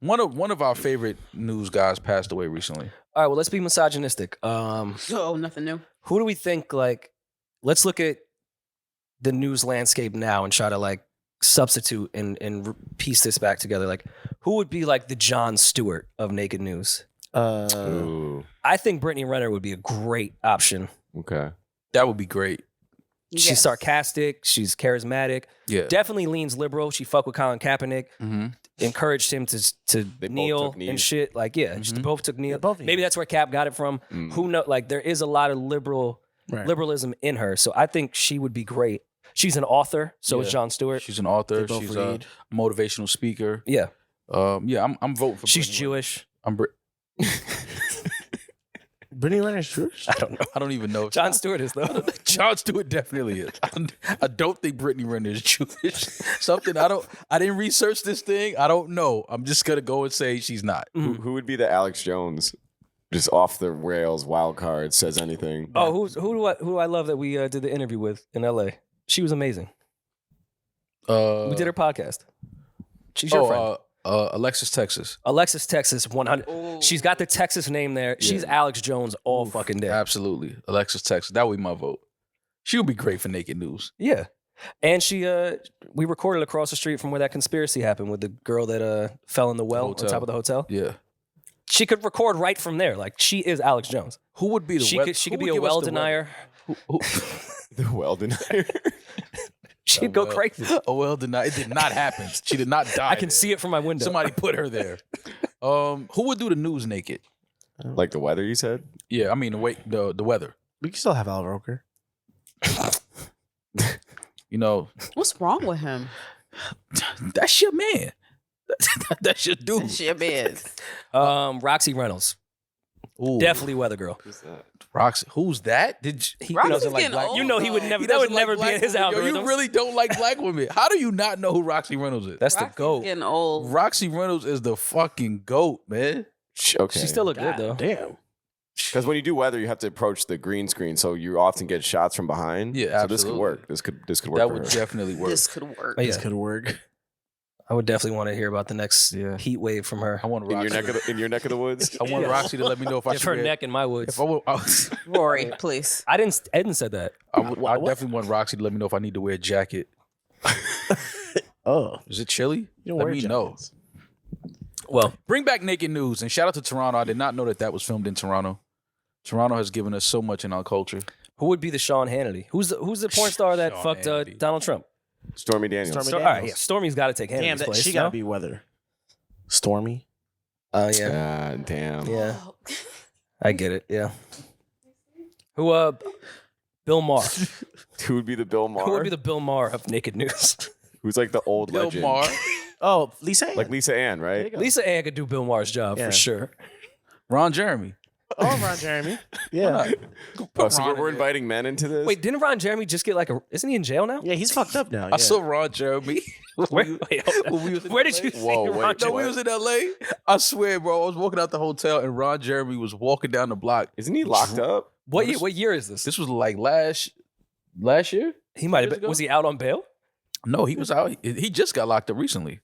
One of our favorite news guys passed away recently. All right, well, let's be misogynistic. Oh, nothing new. Who do we think, let's look at the news landscape now and try to, substitute and piece this back together. Like, who would be, the Jon Stewart of Naked News? Ooh, I think Brittany Renner would be a great option. okay. That would be great. She's Yes. sarcastic. She's charismatic. Yeah. Definitely leans liberal. She fucked with Colin Kaepernick. Mm-hmm. Encouraged him to both kneel took knees. and shit. Just both took kneel. both Maybe that's where Cap got it from. Who know? There is a lot of liberalism in her. So I think she would be great. She's an author. So is Yeah. Jon Stewart. She's an author. They both She's a read. motivational speaker. Yeah. I'm voting for. She's Brittany Jewish. Renner. Brittany Renner's Jewish? I don't know. I don't even know. Jon Stewart is though. Jon Stewart definitely is. I don't think Brittany Renner is Jewish. Something I didn't research this thing. I don't know. I'm just gonna go and say she's not. Who would be the Alex Jones? Just off the rails, wild card, says anything. Oh, who do I love that we did the interview with in LA? She was amazing. We did her podcast. She's your friend. Alexis, Texas. Alexis, Texas, 100. She's got the Texas name there. She's Alex Jones all fucking day. Absolutely. Alexis, Texas. That would be my vote. She would be great for Naked News. Yeah. And we recorded across the street from where that conspiracy happened with the girl that fell in the well on top of the hotel. Yeah. She could record right from there. Like, she is Alex Jones. Who would be the She weather? could be a well denier. The well denier. She'd go crazy. A well denier. It did not happen. She did not die. I can see it from my window. Somebody put her there. Who would do the news naked? Like the weather, you said? Yeah, I mean the weather. We can still have Al Roker. You know, What's wrong with him? that's your man. That's your dude. Shit is. Roxy Reynolds. Ooh, Definitely weather girl. Who's that? Roxy. Who's that? He Roxy's doesn't like getting black. old, You know he would though. never. He That would doesn't like never be black in his women. Yo, algorithm. you really don't like black women. How do you not know who Roxy Reynolds is? That's the Roxy's goat. getting old. Roxy Reynolds is the fucking goat, man. Okay. She still look good though. Damn. Because when you do weather, you have to approach the green screen, so you often get shots from behind. Yeah, so this could absolutely. work. This could work. That for would her. definitely work. This could work. Oh, yeah. This could work. I would definitely want to hear about the next Yeah. heat wave from her. I want in your Roxy. in your neck of the woods. I want Roxy to let me know if I If should her wear. neck in my woods. If I, would- Rory, please. I didn't. Eddin said that. I definitely want Roxy to let me know if I need to wear a jacket. Oh, Is it chilly? you don't Let wear me jackets. know. Well, Bring back Naked News and shout out to Toronto. I did not know that was filmed in Toronto. Toronto has given us so much in our culture. who would be the Sean Hannity? Who's the porn star that Sean fucked Hannity. Donald Trump? Stormy Daniels. Stormy All Daniels. right, yeah. Stormy's got to take Hannity's Damn, that, place. she no? gotta be weather. Stormy. Oh yeah, God damn. yeah. I get it. Yeah. Who? Bill Maher. Who would be the Bill Maher? Who would be the Bill Maher of Naked News? Who's like the old Bill legend? Maher. Oh, Lisa. Ann. Like Lisa Ann, There you right? go. Lisa Ann could do Bill Maher's job Yeah. for sure. Ron Jeremy. Oh, Ron Jeremy. Yeah. Oh, so Ron we're in inviting men into this? Wait, didn't Ron Jeremy just get like a? Isn't he in jail now? Yeah, he's fucked up now. I Yeah. saw Ron Jeremy. Where, wait, hold on. When we was in Where did LA? you see Whoa, Ron wait, No, Jeremy? we was in LA. I swear, bro. I was walking out the hotel and Ron Jeremy was walking down the block. Isn't he locked up? What year is this? This was like last year? He might have years been. ago? Was he out on bail? No, he was out. He just got locked up recently.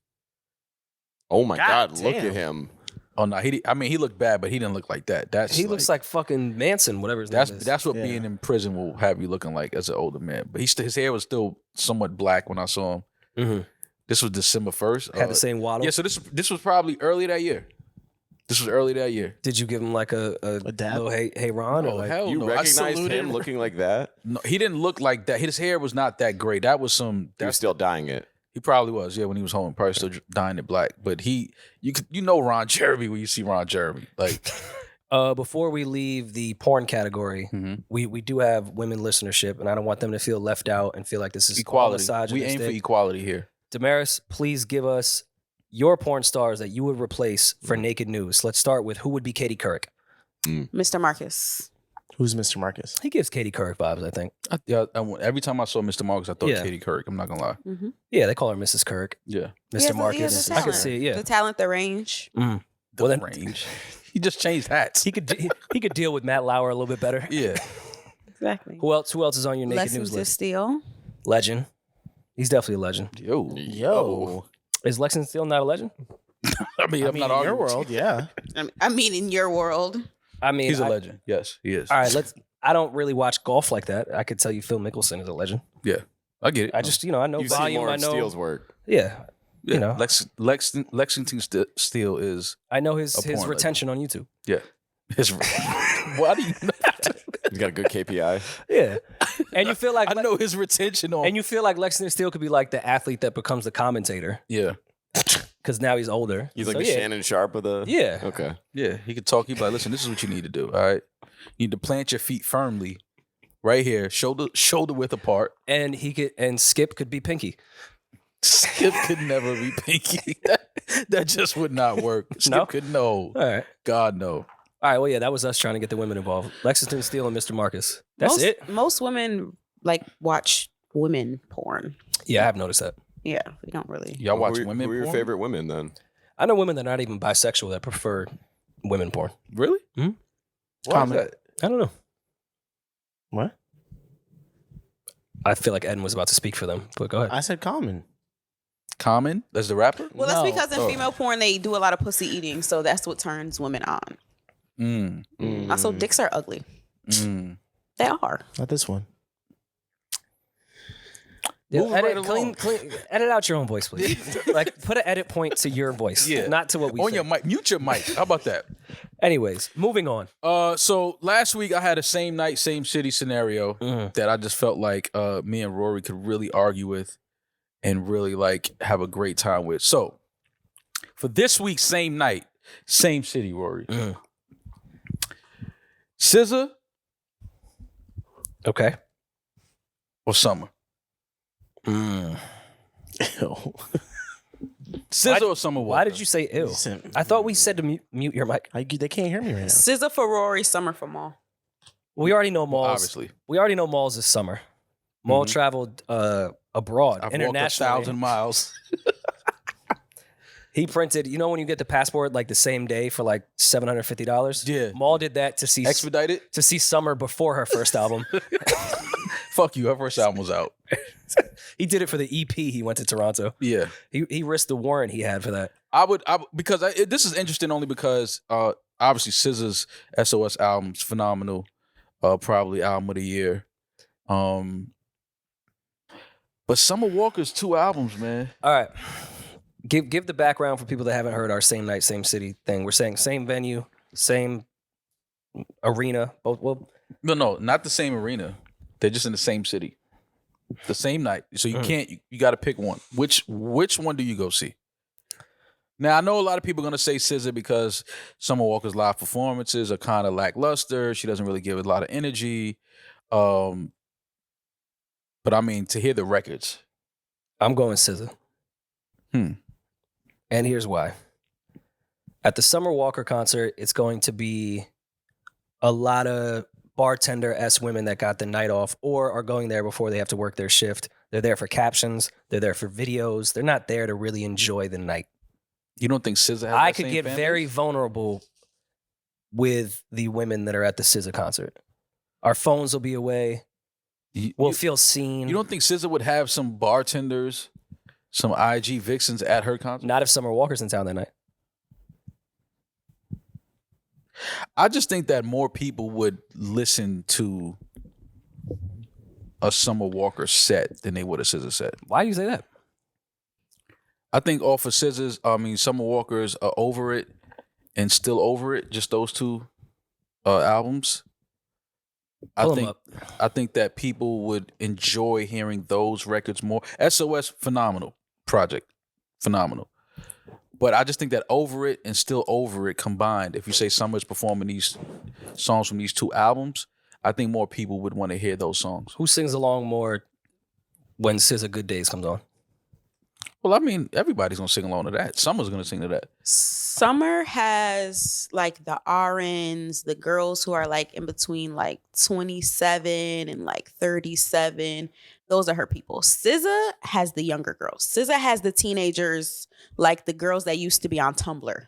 Oh my God God, look damn. at him. Oh no, he looked bad, but he didn't look like that. That's He looks like fucking Manson, whatever his name is. that's what Yeah. being in prison will have you looking like as an older man. But his hair was still somewhat black when I saw him. Mhm. This was December 1st. Had the same waddle. Yeah, so this was probably early that year. This was early that year. Did you give him like a dab? little hey Ron? Oh or like, hell You no! I recognized saluted him looking like that? No, he didn't look like that. His hair was not that great. That was some. He was That's still dyeing it. he probably was. Yeah, when he was home, probably still dyeing it black. But you know Ron Jeremy when you see Ron Jeremy. Like before we leave the porn category, Mhm. we do have women listenership, and I don't want them to feel left out and feel like this is all equality. We misogynistic. aim for equality here. Damaris, please give us your porn stars that you would replace for Mm. Naked News. Let's start with who would be Katie Couric. Mr. Marcus. Who's Mr. Marcus? He gives Katie Couric vibes, I think. Every time I saw Mr. Marcus, I thought Yeah. Katie Couric. I'm not gonna lie. Mm-hmm. Yeah, they call her Mrs. Couric. Yeah, Mr. Marcus. I can see it. Yeah. The talent, the range. the Well, then- range. He just changed hats. He could deal with Matt Lauer a little bit better. Yeah, Exactly. Who else is on your Naked Lessons News to list? Steal. Legend. He's definitely a legend. yo. Is Lexington still not a legend? I mean, I'm in not your arguing. world, yeah. I mean, in your world. I mean, He's a legend. Yes, he is. All right, I don't really watch golf like that. I could tell you Phil Mickelson is a legend. Yeah, I get it. I just, I know You've seen volume. more I of know. Steele's work. Yeah, yeah. you know. Lexington Steele is I know his A porn retention on YouTube. his. Why do you know? He's got a good KPI. Yeah, and you feel like I know his retention on. and you feel like Lexington Steele could be like the athlete that becomes the commentator Yeah, because now he's older. He's like So, the yeah. Shannon Sharp of the. Yeah. Okay. yeah. He could talk. He'd be like, "Listen, this is what you need to do. All right, you need to plant your feet firmly, right here, shoulder width apart." And Skip could be Pinky. Skip could never be Pinky. That just would not work. Skip No? could no. All right. God no. All right. Well, yeah, that was us trying to get the women involved. Lexington Steele and Mr. Marcus. That's most, it. Most women watch women porn. Yeah, I have noticed that. Yeah, we don't really. Y'all watch who, women Who are your porn? favorite women then? I know women that are not even bisexual that prefer women porn. Really? Mhm. Why is that? I don't know. What? I feel like Eddin was about to speak for them, but go ahead. I said common. Common? That's the rapper? Well, that's No. because in female porn they do a lot of pussy eating, so that's what turns women on. Also, dicks are ugly. They are. Not this one. Yeah, Moving right edit, along. edit out your own voice, please. Like, put an edit point to your voice, not to what we On say. your mic. Mute your mic. How about that? Anyways, moving on. So last week I had a same night, same city scenario that I just felt like me and Rory could really argue with and really like have a great time with. So for this week, same night, same city, Rory. SZA Okay. or Summer? Ew. SZA or Summer Walker? Why did you say ew? I thought we said to mute your mic. They can't hear me right now. SZA for Rory, Summer for Maul. We already know Malls. Obviously. We already know Malls this summer. Maul traveled abroad, I've internationally. walked 1,000 miles. He printed, you know when you get the passport like the same day for like $750? Yeah. Maul did that to see Expedited? Summer before her first album. Fuck you. Her first album was out. He did it for the EP. He went to Toronto. Yeah. He risked the warrant he had for that. This is interesting only because obviously SZA's SOS album's phenomenal. Probably album of the year. But Summer Walker's 2 albums, man. All right. Give the background for people that haven't heard our same night, same city thing. We're saying same venue, same arena. Both. Well, No, not the same arena. They're just in the same city. The same night. So you can't, you got to pick one. Which one do you go see? Now, I know a lot of people are going to say SZA because Summer Walker's live performances are kind of lackluster. She doesn't really give a lot of energy. But I mean, to hear the records. I'm going SZA. And here's why. At the Summer Walker concert, it's going to be a lot of bartender-esque women that got the night off or are going there before they have to work their shift. They're there for captions. They're there for videos. They're not there to really enjoy the night. You don't think SZA has I that could same get fan very base? vulnerable with the women that are at the SZA concert. Our phones will be away. We'll feel seen. You don't think SZA would have some bartenders, some IG vixens at her concert? Not if Summer Walker's in town that night. I just think that more people would listen to a Summer Walker set than they would a SZA set. Why do you say that? I think off of Summer Walker's Over It and Still Over It, just those 2 albums. Pull 'em up. I think that people would enjoy hearing those records more. SOS, phenomenal project, phenomenal. But I just think that Over It and Still Over It combined, if you say Summer's performing these songs from these 2 albums, I think more people would want to hear those songs. Who sings along more when SZA Good Days comes on? Well, I mean, everybody's going to sing along to that. Summer's going to sing to that. Summer has like the RNs, the girls who are like in between like 27 and like 37. Those are her people. SZA has the younger girls. SZA has the teenagers, like the girls that used to be on Tumblr.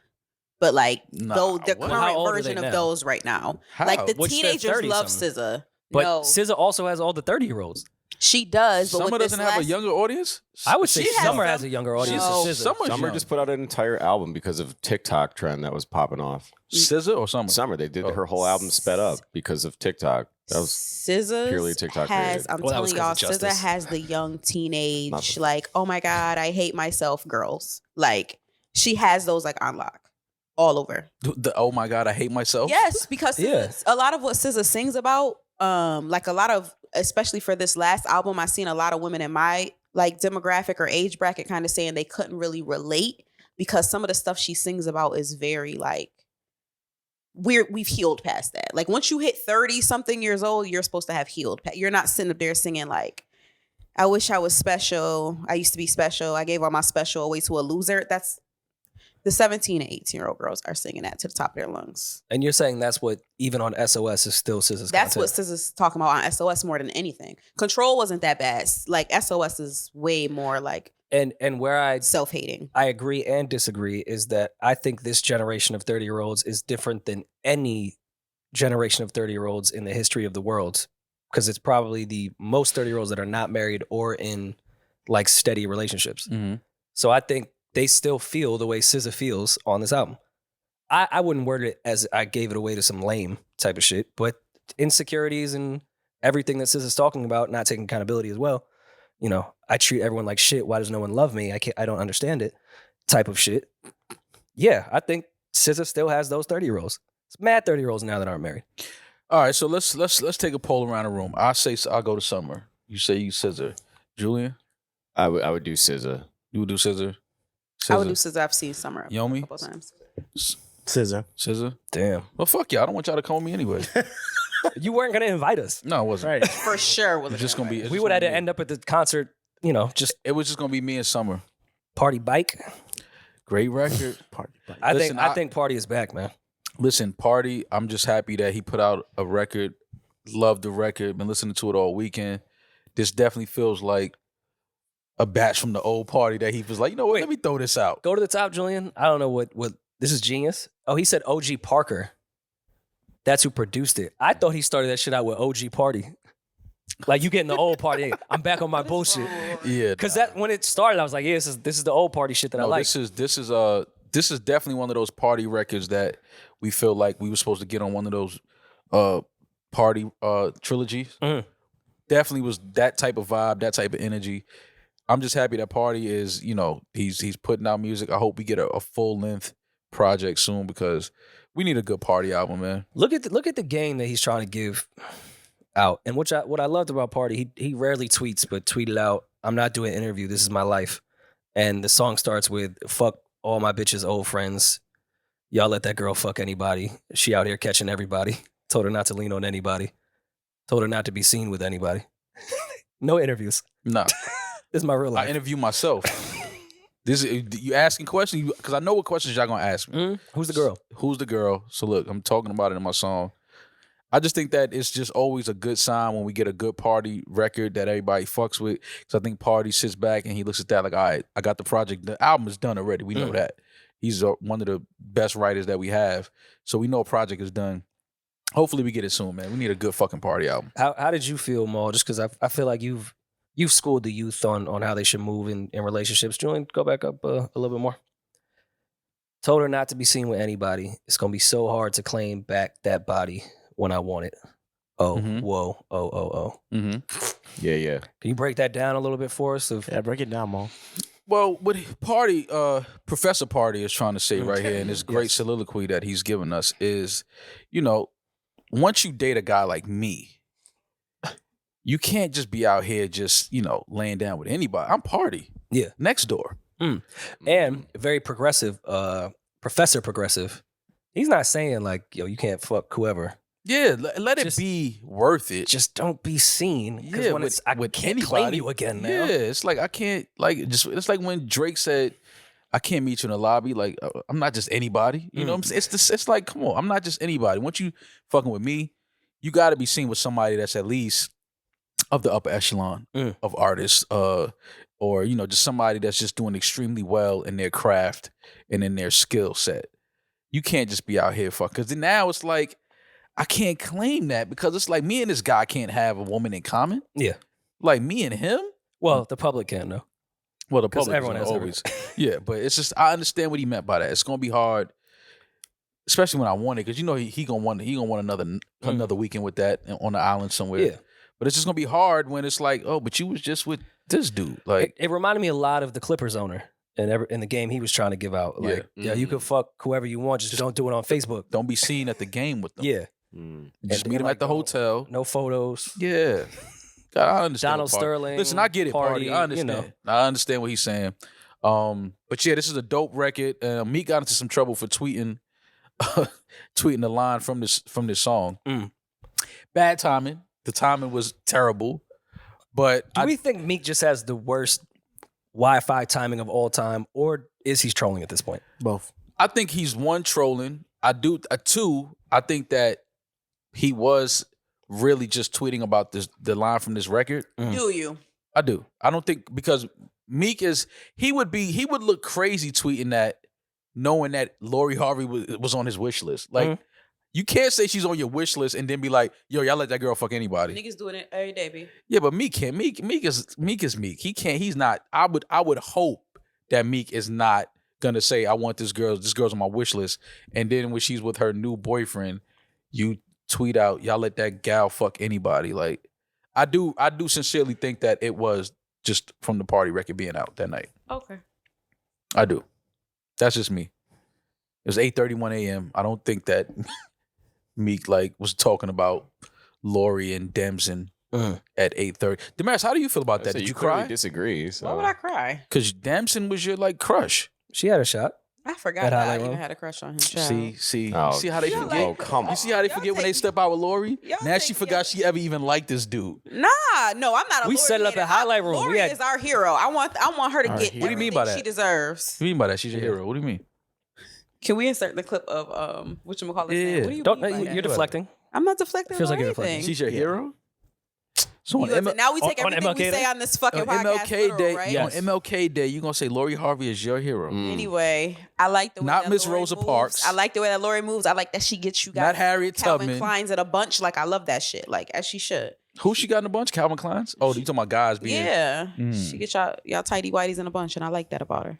But like though the what? How current old are version they of now? those right now. How? Like the Which they're teenagers love 30-something. SZA. But No, SZA also has all the 30-year-olds. she does. But Summer with doesn't this have a last- younger audience? I would say She has Summer some- has a younger audience No. than SZA. Summer's Summer young. just put out an entire album because of TikTok trend that was popping off. SZA or Summer? Summer, they did her whole album sped up because of TikTok. That was SZA purely TikTok has. created. I'm Well, that was telling y'all, 'cause of SZA Justice. has the young Not teenage, the- like, oh my god, I hate myself, girls. Like she has those like on lock, all over. The oh my God, I hate myself? Yes, because Yeah. a lot of what SZA sings about, like a lot of, especially for this last album, I've seen a lot of women in my like demographic or age bracket kind of saying they couldn't really relate because some of the stuff she sings about is very like we've healed past that. Like once you hit 30 something years old, you're supposed to have healed. You're not sitting up there singing like, I wish I was special. I used to be special. I gave all my special away to a loser. That's the 17 and 18-year-old girls are singing that to the top of their lungs. And you're saying that's what, even on SOS, is still SZA's That's what content. SZA's talking about on SOS more than anything. Control wasn't that bad. Like SOS is way more like And where I self-hating. agree and disagree is that I think this generation of 30-year-olds is different than any generation of 30-year-olds in the history of the world, because it's probably the most 30-year-olds that are not married or in like steady relationships. Mhm. So I think they still feel the way SZA feels on this album. I wouldn't word it as I gave it away to some lame type of shit, but insecurities and everything that SZA's talking about, not taking accountability as well. You know, I treat everyone like shit. Why does no one love me? I don't understand it. Type of shit. Yeah, I think SZA still has those 30-year-olds. It's mad 30-year-olds now that aren't married. All right, so let's take a poll around the room. I say I'll go to Summer. You say you SZA. Julian, I would do SZA. you would do SZA. I would do SZA. I've seen Summer a Yomi? couple times. SZA. SZA. Damn. Well, fuck y'all. I don't want y'all to call me anyway. You weren't going to invite us. No, it wasn't. Right. For sure. Was It's just gonna be. it's We just would have gonna to be- end up at the concert, you know, just It was just gonna be me and Summer. party bike. Great record. Party. Listen, I think party is back, man. Listen, Party. I'm just happy that he put out a record. Loved the record. Been listening to it all weekend. This definitely feels like a batch from the old Party that he was like, you know what? Let me throw this out. Go to the top, Julian. I don't know what this is genius. Oh, he said OG Parker. That's who produced it. I thought he started that shit out with OG Party. Like you getting the old Party. I'm back on my bullshit. Yeah, Because that when it started, I was like, yeah, this is the old Party shit that I no, like. this is definitely one of those Party records that we feel like we were supposed to get on one of those Party trilogies. Mhm. Definitely was that type of vibe, that type of energy. I'm just happy that Party is, you know, he's putting out music. I hope we get a full length project soon because we need a good Party album, man. Look at the game that he's trying to give out, and what I loved about Party, he rarely tweets, but tweeted out, "I'm not doing an interview. This is my life," and the song starts with "Fuck all my bitches' old friends. Y'all let that girl fuck anybody. She out here catching everybody. Told her not to lean on anybody. Told her not to be seen with anybody. No interviews. Nah, This is my real I life." interview myself. This is you asking questions because I know what questions y'all gonna ask me. Who's the girl? Who's the girl? So look, I'm talking about it in my song. I just think that it's just always a good sign when we get a good Party record that everybody fucks with. Because I think Party sits back and he looks at that like, all right, I got the project. The album is done already. We know that. He's one of the best writers that we have. So we know a project is done. Hopefully we get it soon, man. We need a good fucking Party album. How did you feel, Maul? Just because I feel like you've schooled the youth on how they should move in relationships. Julian, go back up a little bit more. Told her not to be seen with anybody. It's gonna be so hard to claim back that body when I want it. Oh, Mhm. whoa, oh. Mm-hmm. Yeah. Can you break that down a little bit for us? Yeah, break it down, Mo. Well, what Party, Professor Party is trying to say right here in this great soliloquy that he's given us is, you know, once you date a guy like me, you can't just be out here just, you know, laying down with anybody. I'm Party. Yeah. Next door. And very progressive, Professor Progressive. He's not saying like, yo, you can't fuck whoever. Yeah, let it Just- be worth it. Just don't be seen. Because when with- I with can't claim anybody. you again now. Yeah, it's like I can't it's like when Drake said, "I can't meet you in the lobby." Like I'm not just anybody. You know what I'm saying? It's like, come on, I'm not just anybody. Once you fucking with me, you got to be seen with somebody that's at least of the upper echelon of artists, or you know, just somebody that's just doing extremely well in their craft and in their skill set. You can't just be out here fucking. Because now it's like I can't claim that because it's like me and this guy can't have a woman in common. Yeah. Like me and him. Well, the public can though. Well, the 'Cause public everyone everyone has always. Yeah, but it's just I understand what he meant by that. It's gonna be hard, especially when I want it, because you know he gonna want another weekend with that on the island somewhere. Yeah. But it's just gonna be hard when it's like, oh, but you was just with this dude. Like, It reminded me a lot of the Clippers owner in the game he was trying to give out. Like, yeah, you can fuck whoever you want, just don't do it on Facebook. don't be seen at the game with them. Yeah, Just And meet him like, at the hotel. no photos. Yeah. God, I understand. Donald the Party. Sterling, Listen, I get it, Party. I Party, you understand. know. I understand what he's saying. But yeah, this is a dope record. Meek got into some trouble for tweeting the line from this song. Bad timing. The timing was terrible. But Do we think Meek just has the worst Wi-Fi timing of all time, or is he trolling at this point? Both. I think he's one trolling. Two, I think that he was really just tweeting about the line from this record. Do you? I do. I don't think because Meek he would look crazy tweeting that, knowing that Lori Harvey was on his wish list. Like you can't say she's on your wish list and then be like, yo, y'all let that girl fuck anybody. Niggas doing it every day, B. Yeah, but Meek can't. Meek is Meek. He can't. He's not. I would hope that Meek is not gonna say, I want this girl's on my wish list. And then when she's with her new boyfriend, you tweet out, y'all let that gal fuck anybody. Like, I do sincerely think that it was just from the party record being out that night. Okay. I do. That's just me. It was 8:31 a.m. I don't think that Meek like was talking about Lori and Demson at 8:30. Damaris, how do you feel about that? Did you clearly cry? disagree. So. Why would I cry? Because Damson was your like crush. She had a shot. I forgot That that I highlight even room? had a crush on him. See Oh, you see how they y'all forget? like- come on. You see how they Y'all forget when they take- step out with Lori? y'all Now take- she forgot she ever even liked this dude. Nah, no, I'm not a We Lori set it up hater. at highlight room. Lori We had- is our hero. I want her to Our get hero. What do you mean by everything that? she deserves. What do you mean by that? She's your hero. What do you mean? Can we insert the clip of whatchamacallit saying? Yeah. What do you Don't mean by you're that? deflecting. I'm not deflecting. Feels on like you're anything. deflecting. She's your Yeah. hero? So on, Now we take on everything we MLK say Day? on this fucking on podcast MLK literal, Day, right? Yes. on MLK Day, you're gonna say Lori Harvey is your hero. Anyway, I like the way Not that Miss Lori Rosa moves. Parks. I like the way that Lori moves. I like that she gets you guys. Not Harriet Calvin Tubman. Klein's in a bunch. Like I love that shit. Like as she should. Who she got in a bunch? Calvin Klein's? Oh, you talking about guys being Yeah, she gets y'all tidy whities in a bunch, and I like that about her.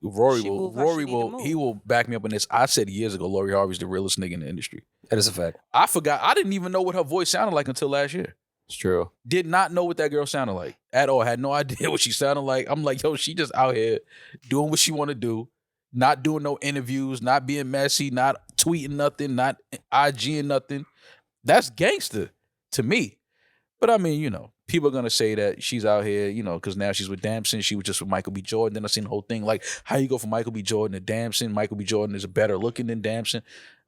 Rory She will move how she Rory need to will move. he will back me up in this. I said years ago, Lori Harvey's the realest nigga in the industry. That is a fact. I forgot. I didn't even know what her voice sounded like until last year. It's true. Did not know what that girl sounded like at all. Had no idea what she sounded like. I'm like, yo, she just out here doing what she want to do, not doing no interviews, not being messy, not tweeting nothing, not IGing nothing. That's gangster to me. But I mean, you know, people are gonna say that she's out here, you know, because now she's with Damson. She was just with Michael B. Jordan. Then I seen the whole thing like, how you go from Michael B. Jordan to Damson? Michael B. Jordan is better looking than Damson.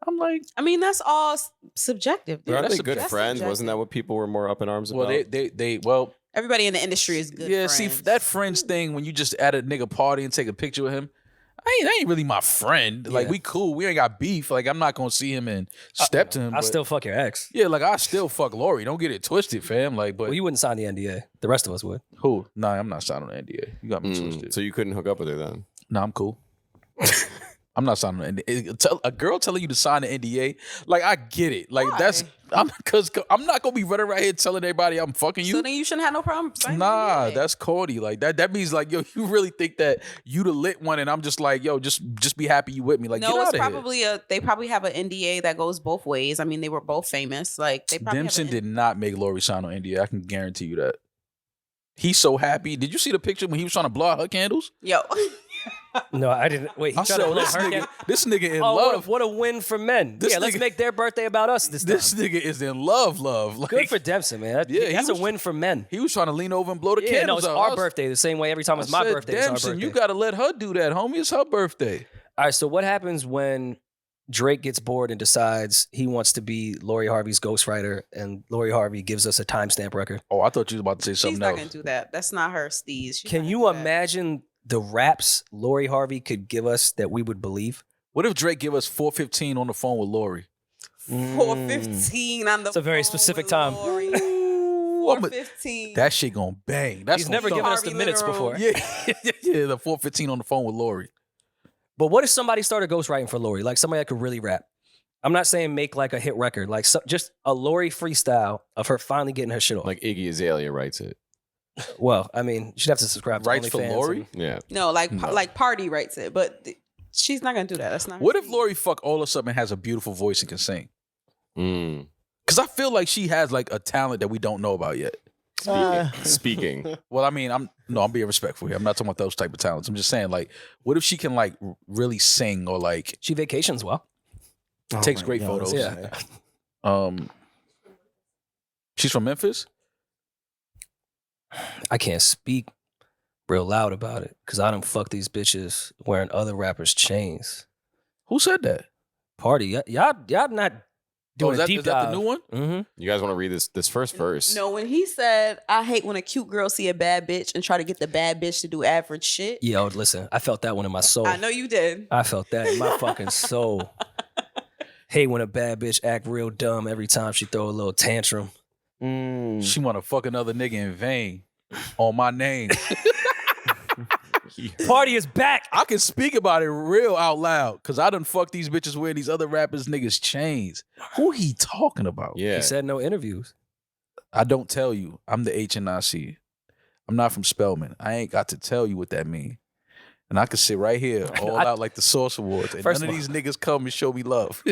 I'm like, I mean, that's all subjective. But dude. aren't that's they good That's friends? Wasn't that subjective. what people were more up in arms well, about? they well, Everybody in the industry is good. yeah. friends. See that friends thing when you just at a nigga party and take a picture with him. That ain't really my friend. Like Yeah. we cool. We ain't got beef. Like I'm not gonna see him and step to him. I'll but- still fuck your ex. yeah. Like I still fuck Lori. Don't get it twisted, fam. Like, but Well, you wouldn't sign the NDA. The rest of us would. who? Nah, I'm not signing an NDA. You got me twisted. So you couldn't hook up with her then? Nah, I'm cool. I'm not signing an NDA. A girl telling you to sign an NDA, like I get it. Like that's because I'm not gonna be running right here telling everybody I'm fucking you. So then you shouldn't have no problem. signing Nah, the NDA. that's corny. Like that means like, yo, you really think that you the lit one, and I'm just like, yo, just be happy you with me. Like, no. get It's out of here. probably they probably have an NDA that goes both ways. I mean, they were both famous. Like they probably Dempson have an did not make Lori sign on NDA. I can guarantee you that. He's so happy. Did you see the picture when he was trying to blow out her candles? Yo, No, I didn't. Wait, he I tried said, to blow this her nigga, again? this nigga in Oh, love. what a win for men. This Yeah, let's nigga- make their birthday about us this time. This nigga is in love. Like, Good for Dempson, man. Yeah, he That's a was- win for men. He was trying to lean over and blow the Yeah, no, candles it's out. our birthday the same way every time it's my birthday. It's our Dempson, birthday. you got to let her do that, homie. It's her birthday. All right, so what happens when Drake gets bored and decides he wants to be Lori Harvey's ghostwriter and Lori Harvey gives us a timestamp record? Oh, I thought you was about to say she's something not else. gonna do that. That's not her steez. She's Can not you gonna do that. imagine the raps Lori Harvey could give us that we would believe? What if Drake give us 4:15 on the phone with Lori? 4:15 on the. It's a very phone specific with time. Lori. I'm a- 4:15. That shit gonna bang. That's He's gonna never thump. given us the Harvey minutes literal. before. Yeah, the 4:15 on the phone with Lori. But what if somebody started ghostwriting for Lori? Like somebody that could really rap. I'm not saying make like a hit record, like just a Lori freestyle of her finally getting her shit off. Like Iggy Azalea writes it. Well, I mean, you'd have to subscribe to Writes for OnlyFans Lori? and- Yeah. No, like No. like Party writes it, but she's not gonna do that. That's not. her What if steez. Lori fuck all of a sudden has a beautiful voice and can sing? Mm. Because I feel like she has like a talent that we don't know about yet. Speaking. Well, I mean, I'm being respectful here. I'm not talking about those type of talents. I'm just saying, like, what if she can like really sing or like She vacations well. takes my great God. photos? Yeah. She's from Memphis. I can't speak real loud about it because I don't fuck these bitches wearing other rappers' chains. Who said that? Party, y'all not doing is a that, deep is that dive. the new one? Mm-hmm. You guys want to read this first verse? No, when he said, "I hate when a cute girl see a bad bitch and try to get the bad bitch to do average shit." Yo, listen, I felt that one in my soul. I know you did. I felt that in my fucking soul. Hate when a bad bitch act real dumb every time she throw a little tantrum. She want to fuck another nigga in vain on my name. Party is back. I can speak about it real out loud because I done fuck these bitches wearing these other rappers niggas chains. Who he talking about? Yeah. He said no interviews. I don't tell you. I'm the HNIC. I'm not from Spelman. I ain't got to tell you what that mean. And I could sit right here, all out like the Source Awards. And First none of of these niggas come and show me love.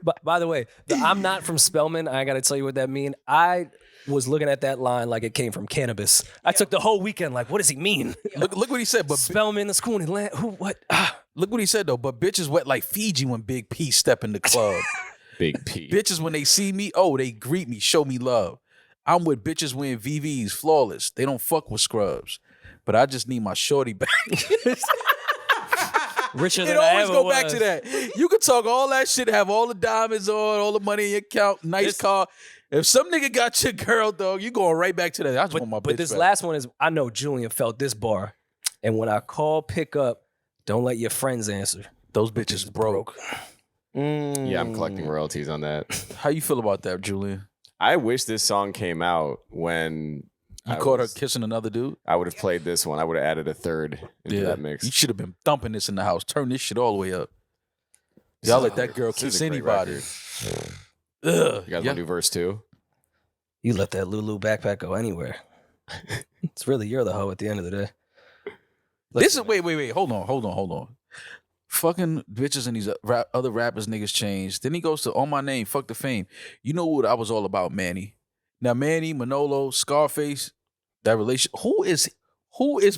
But by the way, I'm not from Spelman. I got to tell you what that mean. I was looking at that line like it came from cannabis. I took the whole weekend like, what does he mean? Look what he said. But Spelman, the school in land. Who? What? look what he said though. But bitches wet like Fiji when Big P step in the club. Big P. Bitches when they see me, they greet me, show me love. I'm with bitches wearing VVs, flawless. They don't fuck with scrubs. But I just need my shorty back. Richer It than I always ever go back was. to that. You can talk all that shit, have all the diamonds on, all the money in your account, nice car. If some nigga got your girl, dog, you going right back to that. I just want my bitch But this back. last one is, I know Julian felt this bar. And when I call pick up, don't let your friends answer. Those bitches broke. Yeah, I'm collecting royalties on that. How you feel about that, Julian? I wish this song came out when You caught her kissing another dude? I would have played this one. I would have added a third into that mix. You should have been thumping this in the house. Turn this shit all the way up. Y'all let that girl This is kiss a great anybody. record. Ugh. You guys want to do verse 2? You let that Lulu backpack go anywhere. It's really you're the hoe at the end of the day. This is wait. Hold on. Fucking bitches and these other rappers niggas changed. Then he goes to On My Name, Fuck the Fame. You know what I was all about, Manny. Now Manny, Manolo, Scarface, that relation. Who is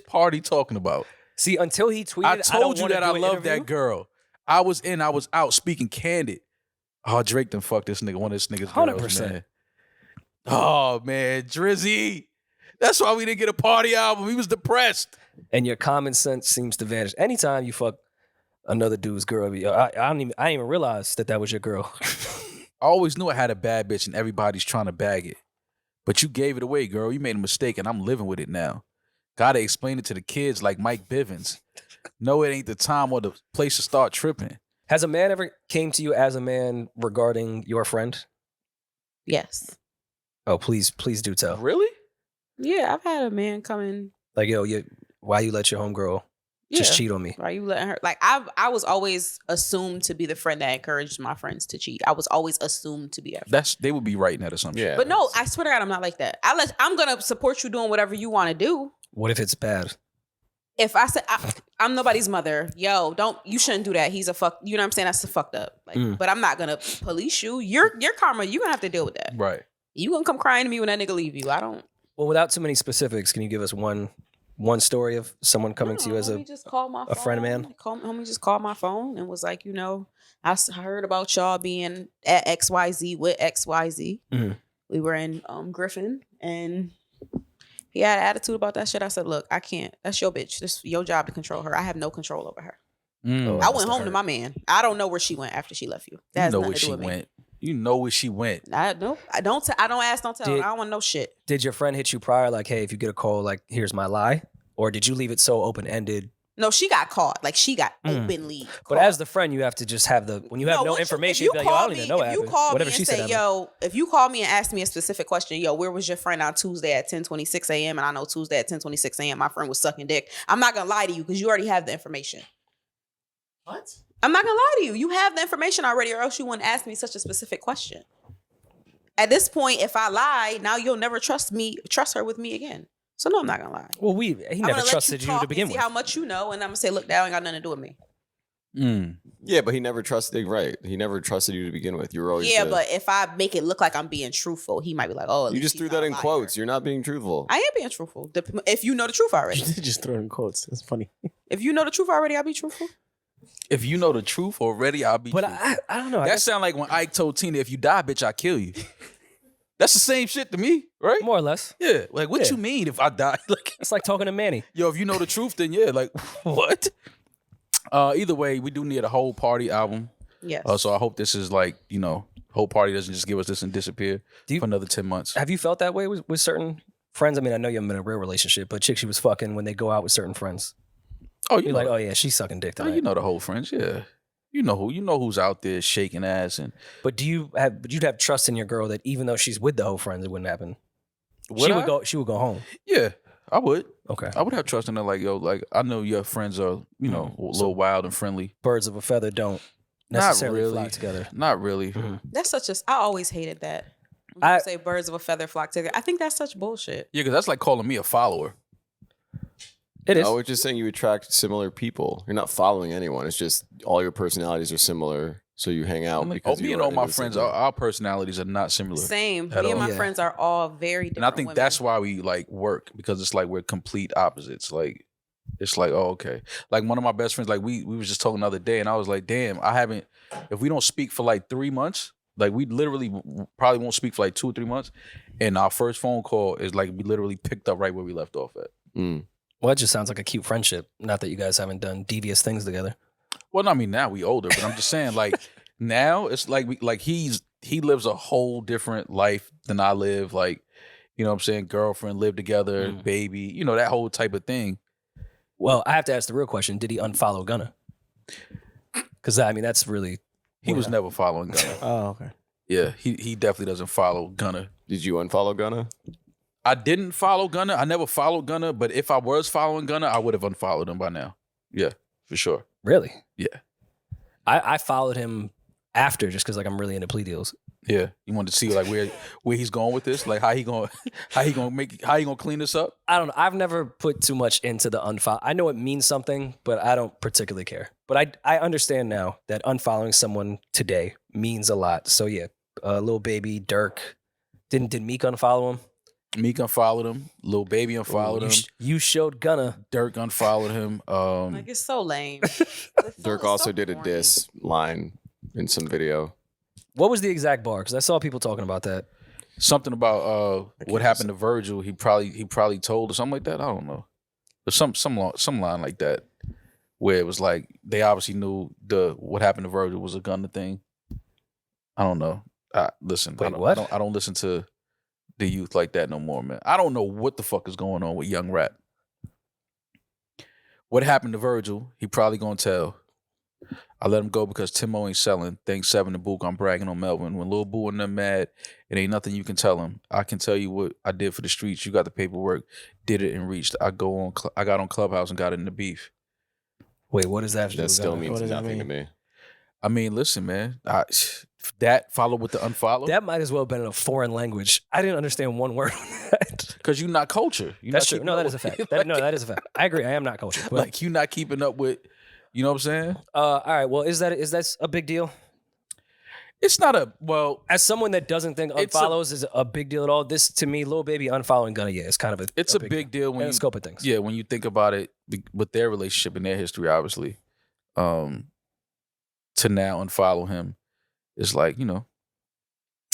Party talking about? See, until he tweeted, I told you don't that I wanna do an love that interview. girl. I was in, I was out speaking candid. Oh, Drake done fucked this nigga, one of this niggas. 100%. Man. Oh man, Drizzy. That's why we didn't get a Party album. He was depressed. And your common sense seems to vanish. Anytime you fuck another dude's girl, I didn't even realize that was your girl. I always knew I had a bad bitch and everybody's trying to bag it. But you gave it away, girl. You made a mistake and I'm living with it now. Gotta explain it to the kids like Mike Bivens. No, it ain't the time or the place to start tripping. Has a man ever came to you as a man regarding your friend? Yes. Oh, please do tell. Really? Yeah, I've had a man come in. Like, yo, why you let your homegirl just cheat on me? Why you letting her? Like, I was always assumed to be the friend that encouraged my friends to cheat. I was always assumed to be that friend. They would be right in that assumption. Yeah. But no, I swear to God, I'm not like that. I'm gonna support you doing whatever you want to do. What if it's bad? If I said I'm nobody's mother, you shouldn't do that. He's a fuck. You know what I'm saying? That's the fucked up. Like, but I'm not gonna police you. Your karma. You gonna have to deal with that. Right. You gonna come crying to me when that nigga leave you? I don't. Well, without too many specifics, can you give us one story of someone coming to you as homie just called my a friend of phone. man? Homie just called my phone and was like, I heard about y'all being at XYZ with XYZ. Mhm. We were in Griffin and he had an attitude about that shit. I said, look, I can't. That's your bitch. This is your job to control her. I have no control over her. Oh, I went home to my man. I don't know where she went after she left you. That You has know nothing where to do she with me. went. You know where she went. I don't ask, don't tell. I don't want to know shit. Did your friend hit you prior, like, hey, if you get a call, like, here's my lie? Or did you leave it so open-ended? No, she got caught. Like, she got openly caught. But as the friend, you have to just have when you have no information, you'd be like, yo, I don't even know what If you happened. call me Whatever and she say, said. if you call me and ask me a specific question, where was your friend on Tuesday at 10:26 a.m. and I know Tuesday at 10:26 a.m. my friend was sucking dick. I'm not gonna lie to you because you already have the information. What? I'm not gonna lie to you. You have the information already, or else you wouldn't ask me such a specific question. At this point, if I lie, now you'll never trust her with me again. So no, I'm not gonna lie. Well, he I'm never gonna trusted let you to talk begin and see with. how much you know, and I'm gonna say, look, that ain't got nothing to do with me. Yeah, but he never trusted. Right, he never trusted you to begin with. You were always But if I make it look like I'm being truthful, he might be like, oh, at you least just she's threw not that a in liar. quotes. You're not being truthful. I am being truthful. If you know the truth already. You did just throw it in quotes. That's funny. If you know the truth already, I'll be truthful. If you know the truth already, I'll be But truthful. I don't know. I That guess sound like when Ike told Tina, if you die, bitch, I kill you. That's the same shit to me, right? more or less. Yeah. Like, what Yeah. you mean if I die? Like, It's like talking to Manny. yo, if you know the truth, then yeah. Like, what? Either way, we do need a whole Party album. Yes. So I hope this is like, whole Party doesn't just give us this and disappear Do for another 10 months. Have you felt that way with certain friends? I mean, I know you haven't been in a real relationship, but chicks you was fucking when they go out with certain friends. Oh, You're like, oh yeah, she's sucking dick oh, tonight. you know the whole friends, yeah. You know who's out there shaking ass and But you'd have trust in your girl that even though she's with the whole friends, it wouldn't happen. She would go home. Yeah, I would. Okay. I would have trust in her. Like, yo, like I know your friends are, a little wild and friendly. Birds of a feather don't Not necessarily really. fly together. Not really. That's I always hated that. When I- you say birds of a feather flock together. I think that's such bullshit. Yeah, because that's like calling me a follower. It is. I was just saying you attract similar people. You're not following anyone. It's just all your personalities are similar, so you hang out. Because me you and are all my into friends, something. our personalities are not similar. Same. At Me and all. my Yeah. friends are all very different. And I think women. that's why we like work, because it's like we're complete opposites. Like it's like, oh, okay. Like one of my best friends, like we was just talking the other day, and I was like, damn, if we don't speak for like 3 months, like we literally probably won't speak for like 2 or 3 months, and our first phone call is like we literally picked up right where we left off at. Well, it just sounds like a cute friendship. Not that you guys haven't done devious things together. Well, I mean, now we older, but I'm just saying, like now it's like he lives a whole different life than I live. Like, you know what I'm saying? Girlfriend, live together, baby, you know, that whole type of thing. Well, I have to ask the real question. Did he unfollow Gunna? Because, I mean, that's really... He was never following Gunna. Oh, okay. Yeah, he definitely doesn't follow Gunna. Did you unfollow Gunna? I didn't follow Gunna. I never followed Gunna, but if I was following Gunna, I would have unfollowed him by now. Yeah, for sure. Really? Yeah. I followed him after just because, like, I'm really into plea deals. Yeah, you wanted to see like where he's going with this, like how he gonna clean this up. I don't know. I've never put too much into the unfollow. I know it means something, but I don't particularly care. But I understand now that unfollowing someone today means a lot. So yeah, Lil Baby, Dirk. Did Meek unfollow him? Meek unfollowed him. Lil Baby unfollowed him. You showed Gunna. Dirk unfollowed him. Like it's so lame. Dirk also did a diss line in some video. What was the exact bar? Because I saw people talking about that. Something about what happened to Virgil. He probably told or something like that. I don't know. But some line like that where it was like they obviously knew what happened to Virgil was a Gunna thing. I don't know. Listen, Wait, I don't listen to the youth like that no more, man. I don't know what the fuck is going on with young rap. What happened to Virgil? He probably gonna tell. I let him go because Timo ain't selling. Thanks 7 to Book. I'm bragging on Melvin. When Lil Boo and them mad, it ain't nothing you can tell him. I can tell you what I did for the streets. You got the paperwork. Did it and reached. I got on Clubhouse and got in the beef. Wait, what does that? That still means What does that nothing to mean? me. I mean, listen, man. That follow with the unfollow. That might as well have been in a foreign language. I didn't understand one word of that. Because you're not culture. That's true. No, that is a fact. That is a fact. I agree. I am not cultured. But, Like you're not keeping up with. You know what I'm saying? all right. Well, is that a big deal? It's not a well. As someone that doesn't think unfollows is a big deal at all, this to me, Lil Baby unfollowing Gunna, yeah, it's kind of It's a big deal when in you the scope of things. Yeah, when you think about it with their relationship and their history, obviously, to now unfollow him is like, you know,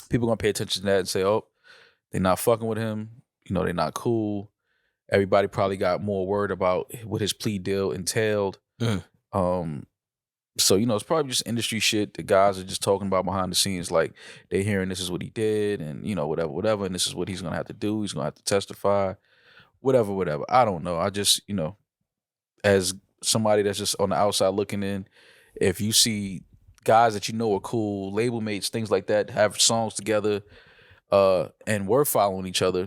people gonna pay attention to that and say, oh, they're not fucking with him. You know, they're not cool. Everybody probably got more word about what his plea deal entailed. So, you know, it's probably just industry shit that guys are just talking about behind the scenes. Like they hearing this is what he did and, you know, whatever. And this is what he's going to have to do. He's going to have to testify, whatever. I don't know. I just, you know, as somebody that's just on the outside looking in, if you see guys that you know are cool, label mates, things like that, have songs together, and we're following each other,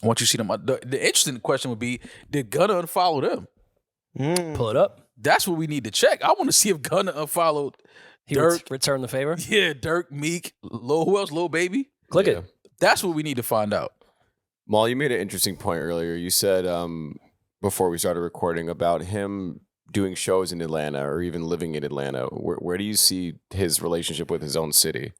once you see them, the interesting question would be, did Gunna unfollow them? Pull it up. That's what we need to check. I want to see if Gunna unfollowed He Dirk. return the favor. Yeah, Dirk, Meek, who else? Lil Baby. Click Yeah. it. That's what we need to find out. Maul, you made an interesting point earlier. You said before we started recording about him doing shows in Atlanta or even living in Atlanta. Where do you see his relationship with his own city?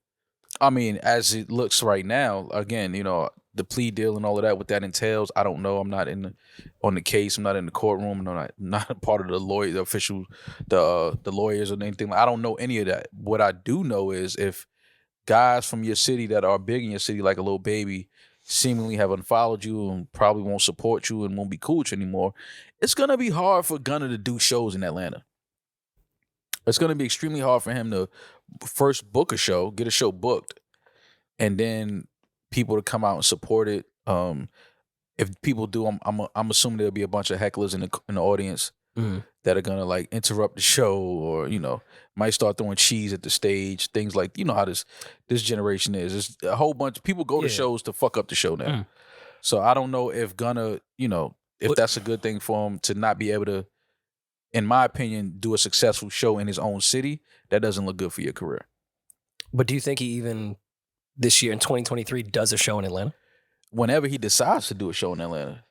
I mean, as it looks right now, again, you know, the plea deal and all of that, what that entails, I don't know. I'm not on the case. I'm not in the courtroom. I'm not a part of the lawyer, the official, the lawyers or anything. I don't know any of that. What I do know is if guys from your city that are big in your city, like a Lil Baby, seemingly have unfollowed you and probably won't support you and won't be cool with you anymore, it's gonna be hard for Gunna to do shows in Atlanta. It's gonna be extremely hard for him to first book a show, get a show booked, and then people to come out and support it. If people do, I'm assuming there'll be a bunch of hecklers in the audience that are gonna like interrupt the show, or you know, might start throwing cheese at the stage. Things like, you know how this generation is. There's a whole bunch of people go to shows to fuck up the show now. So I don't know if Gunna, you know, if that's a good thing for him to not be able to, in my opinion, do a successful show in his own city. That doesn't look good for your career. But do you think he even this year in 2023 does a show in Atlanta? Whenever he decides to do a show in Atlanta.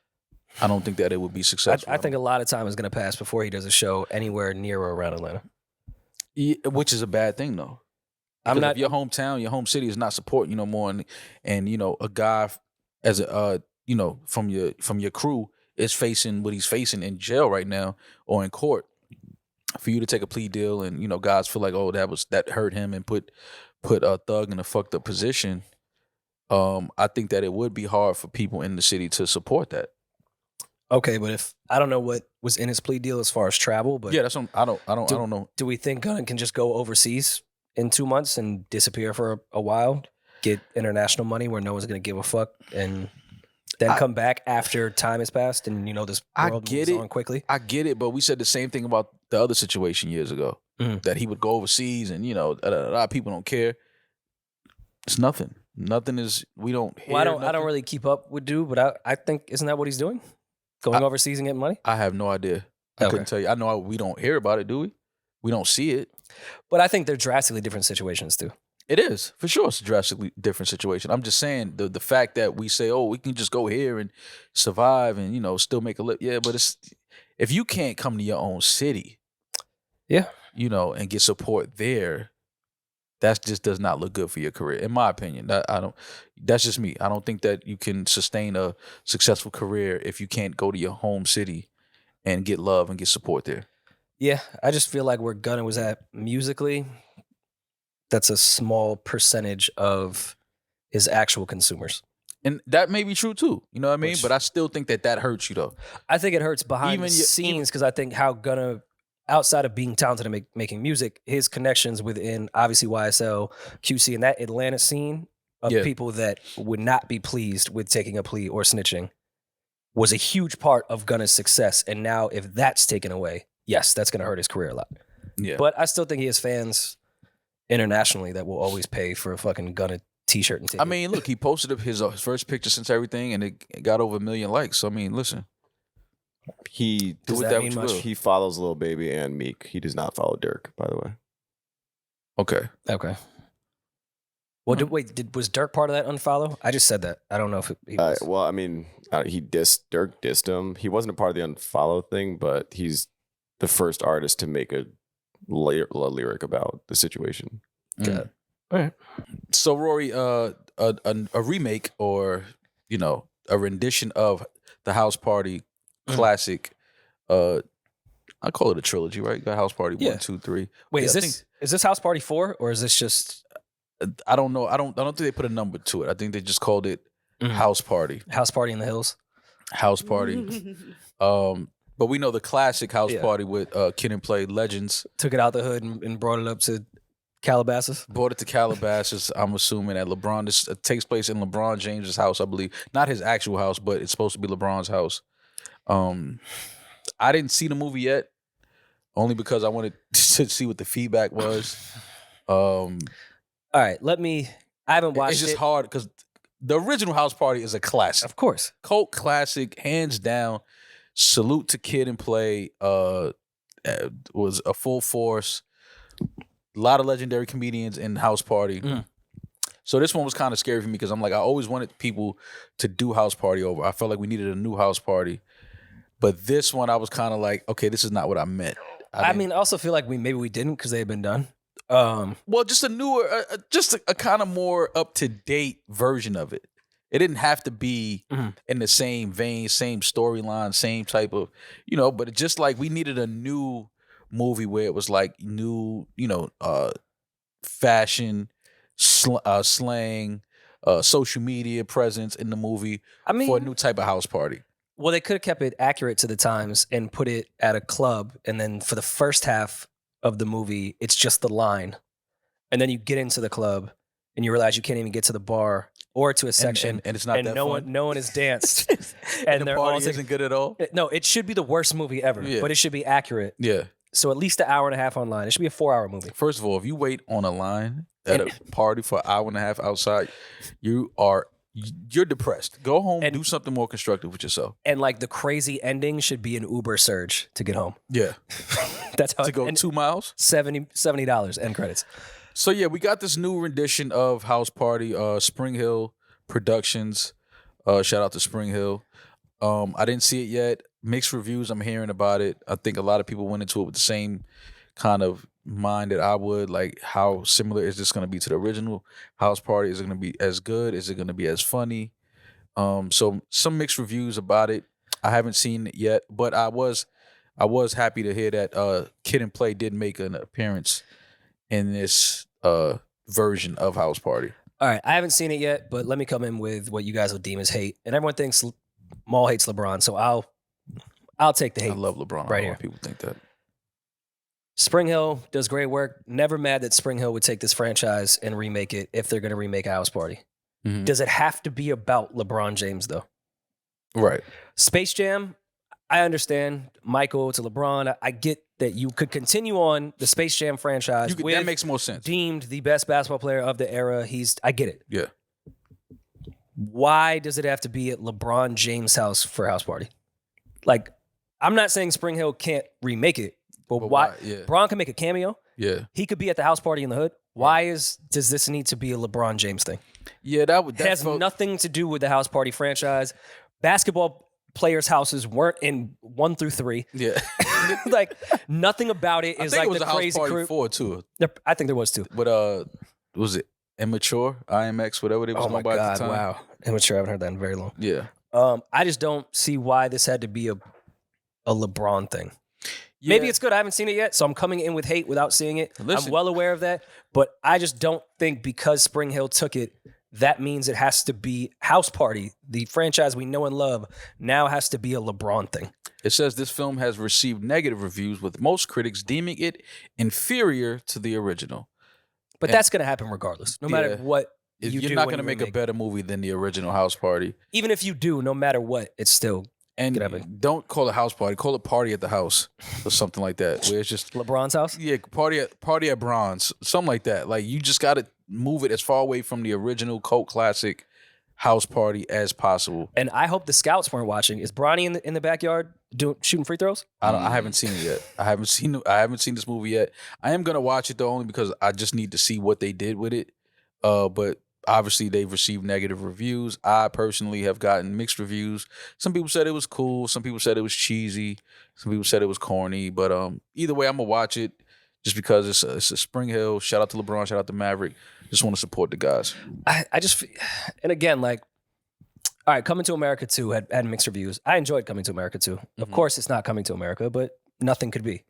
I don't think that it would be successful. I think a lot of time is going to pass before he does a show anywhere near or around Atlanta. Yeah, which is a bad thing though. I'm not. If your hometown, your home city is not supporting you no more, and you know a guy as a you know from your crew is facing what he's facing in jail right now or in court. For you to take a plea deal and you know guys feel like that hurt him and put a thug in a fucked up position. I think that it would be hard for people in the city to support that. Okay, but if I don't know what was in his plea deal as far as travel, but Yeah, that's what I don't know. do we think Gunna can just go overseas in 2 months and disappear for a while, get international money where no one's going to give a fuck, and then come back after time has passed and you know this world moves on quickly? I get it, but we said the same thing about the other situation years ago that he would go overseas and you know a lot of people don't care. It's nothing. Nothing is. We don't hear. Well, I don't really keep up with dude, but I think isn't that what he's doing? Going overseas and getting money? I have no idea. I couldn't tell you. I know we don't hear about it, do we? We don't see it. But I think they're drastically different situations too. It is, for sure. It's a drastically different situation. I'm just saying the fact that we say, oh, we can just go here and survive and, you know, still make a living. Yeah, but it's if you can't come to your own city, yeah, you know, and get support there, that just does not look good for your career, in my opinion. That's just me. I don't think that you can sustain a successful career if you can't go to your home city and get love and get support there. Yeah, I just feel like where Gunna was at musically, that's a small percentage of his actual consumers. And that may be true too. You know what I mean? But I still think that hurts you though. I think it hurts behind the scenes because I think how Gunna, outside of being talented and making music, his connections within obviously YSL, QC, and that Atlanta scene of people that would not be pleased with taking a plea or snitching was a huge part of Gunna's success. And now if that's taken away, yes, that's going to hurt his career a lot. Yeah. But I still think he has fans internationally that will always pay for a fucking Gunna t-shirt and ticket. I mean, look, he posted his first picture since everything and it got over 1 million likes. So, I mean, listen. He follows Lil Baby and Meek. He does not follow Dirk, by the way. Okay. Well, was Dirk part of that unfollow? I just said that. I don't know if he was. Well, I mean, Dirk dissed him. He wasn't a part of the unfollow thing, but he's the first artist to make a lyric about the situation. Got it. All right. So, Rory, a remake or, you know, a rendition of the House Party classic. I call it a trilogy, right? Got House Party 1, 2, 3. Wait, is this House Party 4 or is this just? I don't know. I don't think they put a number to it. I think they just called it House Party. House Party in the Hills. House Party. But we know the classic House Party with Kid and Play Legends. Took it out the hood and brought it up to Calabasas. Brought it to Calabasas. I'm assuming that LeBron. This takes place in LeBron James's house, I believe. Not his actual house, but it's supposed to be LeBron's house. I didn't see the movie yet, only because I wanted to see what the feedback was. All right, I haven't watched it. It's just hard because the original House Party is a classic. Of course. Cult classic, hands down. Salute to Kid and Play. Was a full force. A lot of legendary comedians in House Party. So this one was kind of scary for me because I'm like, I always wanted people to do House Party over. I felt like we needed a new House Party. But this one, I was kind of like, okay, this is not what I meant. I also feel like maybe we didn't because they had been done. Well, just a newer, just a kind of more up-to-date version of it. It didn't have to be in the same vein, same storyline, same type of, you know, but it's just like we needed a new movie where it was like new, you know, fashion, slang, social media presence in the movie for a new type of house party. Well, they could have kept it accurate to the times and put it at a club. And then for the first half of the movie, it's just the line. And then you get into the club and you realize you can't even get to the bar or to a section. And it's not that fun. No one has danced. and the party isn't good at all? No, it should be the worst movie ever, but it should be accurate. Yeah. So at least an hour and a half online. It should be a 4-hour movie. First of all, if you wait on a line at a party for an hour and a half outside, you're depressed. Go home and do something more constructive with yourself. And like the crazy ending should be an Uber surge to get home. Yeah. That's how to go 2 miles? $70 end credits. So yeah, we got this new rendition of House Party, Spring Hill Productions. Shout out to Spring Hill. I didn't see it yet. Mixed reviews. I'm hearing about it. I think a lot of people went into it with the same kind of mind that I would. Like, how similar is this going to be to the original House Party? Is it going to be as good? Is it going to be as funny? So some mixed reviews about it. I haven't seen it yet, but I was happy to hear that Kid and Play did make an appearance in this version of House Party. All right, I haven't seen it yet, but let me come in with what you guys will deem as hate. And everyone thinks Maul hates LeBron, so I'll take the hate. I love LeBron. Right I here. want people think that. Spring Hill does great work. Never mad that Spring Hill would take this franchise and remake it if they're going to remake a House Party. Mhm. Does it have to be about LeBron James, though? Right. Space Jam, I understand. Michael to LeBron. I get that you could continue on the Space Jam franchise with That makes more sense. deemed the best basketball player of the era. I get it. Yeah. Why does it have to be at LeBron James' house for House Party? Like, I'm not saying Spring Hill can't remake it, but why? Yeah. Bron can make a cameo. Yeah. He could be at the House Party in the hood. Why does this need to be a LeBron James thing? Yeah, It has nothing to do with the House Party franchise. Basketball players' houses weren't in 1 through 3. Yeah. Like, nothing about it is I think like it was the a House crazy Party crew. 4 too. I think there was too. But was it Immature, IMX, whatever they was Oh going my by at God! the time? Wow, immature. I haven't heard that in very long. Yeah. I just don't see why this had to be a LeBron thing. Maybe it's good. I haven't seen it yet, so I'm coming in with hate without seeing it. Listen. I'm well aware of that, but I just don't think because Spring Hill took it, that means it has to be House Party, the franchise we know and love, now has to be a LeBron thing. It says this film has received negative reviews, with most critics deeming it inferior to the original. But that's going to happen regardless, no matter what you do. You're not when going to you make a remake. better movie than the original House Party. Even if you do, no matter what, it's still And Could happen. don't call it House Party. Call it Party at the House or something like that, where it's just LeBron's house. yeah, party at Bronze, something like that. Like, you just got to move it as far away from the original cult classic House Party as possible. And I hope the scouts weren't watching. Is Bronny in the backyard shooting free throws? I haven't seen it yet. I haven't seen this movie yet. I am gonna watch it though, only because I just need to see what they did with it. But obviously they've received negative reviews. I personally have gotten mixed reviews. Some people said it was cool. Some people said it was cheesy. Some people said it was corny. But either way, I'm gonna watch it just because it's a Spring Hill. Shout out to LeBron. Shout out to Maverick. Just want to support the guys. I just, and again, like, all right, Coming to America 2 had mixed reviews. I enjoyed Coming to America 2. Of course, it's not Coming to America, but nothing could be.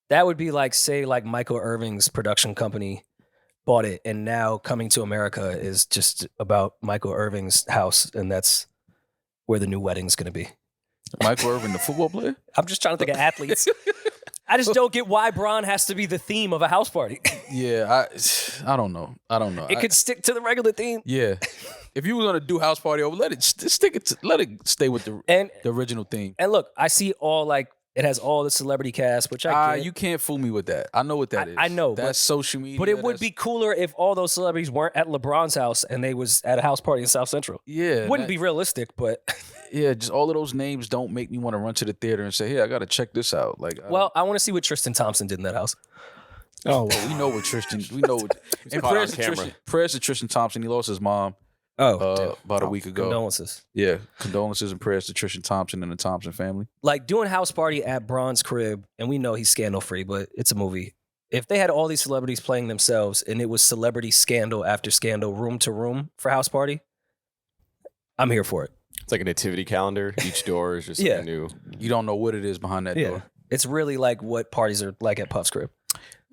That would be like, say, like Michael Irving's production company bought it, and now Coming to America is just about Michael Irving's house, and that's where the new wedding's going to be. Michael Irvin, the football player. I'm just trying to think of athletes. I just don't get why Bron has to be the theme of a house party. Yeah, I don't know. It could stick to the regular theme. Yeah, if you were gonna do House Party over, let it stay with the original theme. And look, I see it has all the celebrity cast, which I get. You can't fool me with that. I know what that is. I know, that's social media. But it would be cooler if all those celebrities weren't at LeBron's house and they was at a house party in South Central. Yeah, Wouldn't be realistic, but yeah, just all of those names don't make me want to run to the theater and say, "Hey, I got to check this out." Like, I want to see what Tristan Thompson did in that house. oh, well, we know what Tristan. We know what. And caught prayers on to camera. Tristan Thompson. He lost his mom about a week ago. Condolences. Yeah, condolences and prayers to Tristan Thompson and the Thompson family. Like doing house party at Bron's crib, and we know he's scandal free, but it's a movie. If they had all these celebrities playing themselves and it was celebrity scandal after scandal, room to room for house party, I'm here for it. It's like a nativity calendar. Each door is just Yeah. something new. You don't know what it is behind that door. It's really like what parties are like at Puff's crib.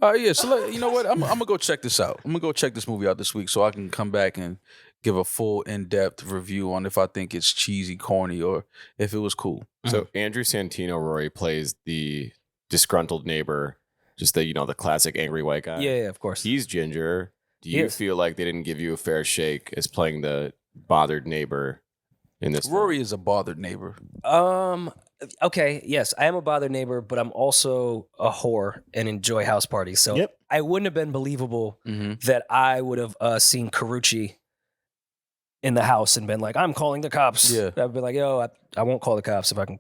Yeah, so you know what? I'm gonna go check this out. I'm gonna go check this movie out this week so I can come back and give a full in-depth review on if I think it's cheesy, corny, or if it was cool. So Andrew Santino, Rory, plays the disgruntled neighbor, just the classic angry white guy. Yeah, of course. He's ginger. Do He you is. feel like they didn't give you a fair shake as playing the bothered neighbor in this? Rory is a bothered neighbor. Okay, yes, I am a bothered neighbor, but I'm also a whore and enjoy house parties. So Yep. I wouldn't have been believable that I would have seen Carucci in the house and been like, I'm calling the cops. Yeah. I'd be like, yo, I won't call the cops if I can,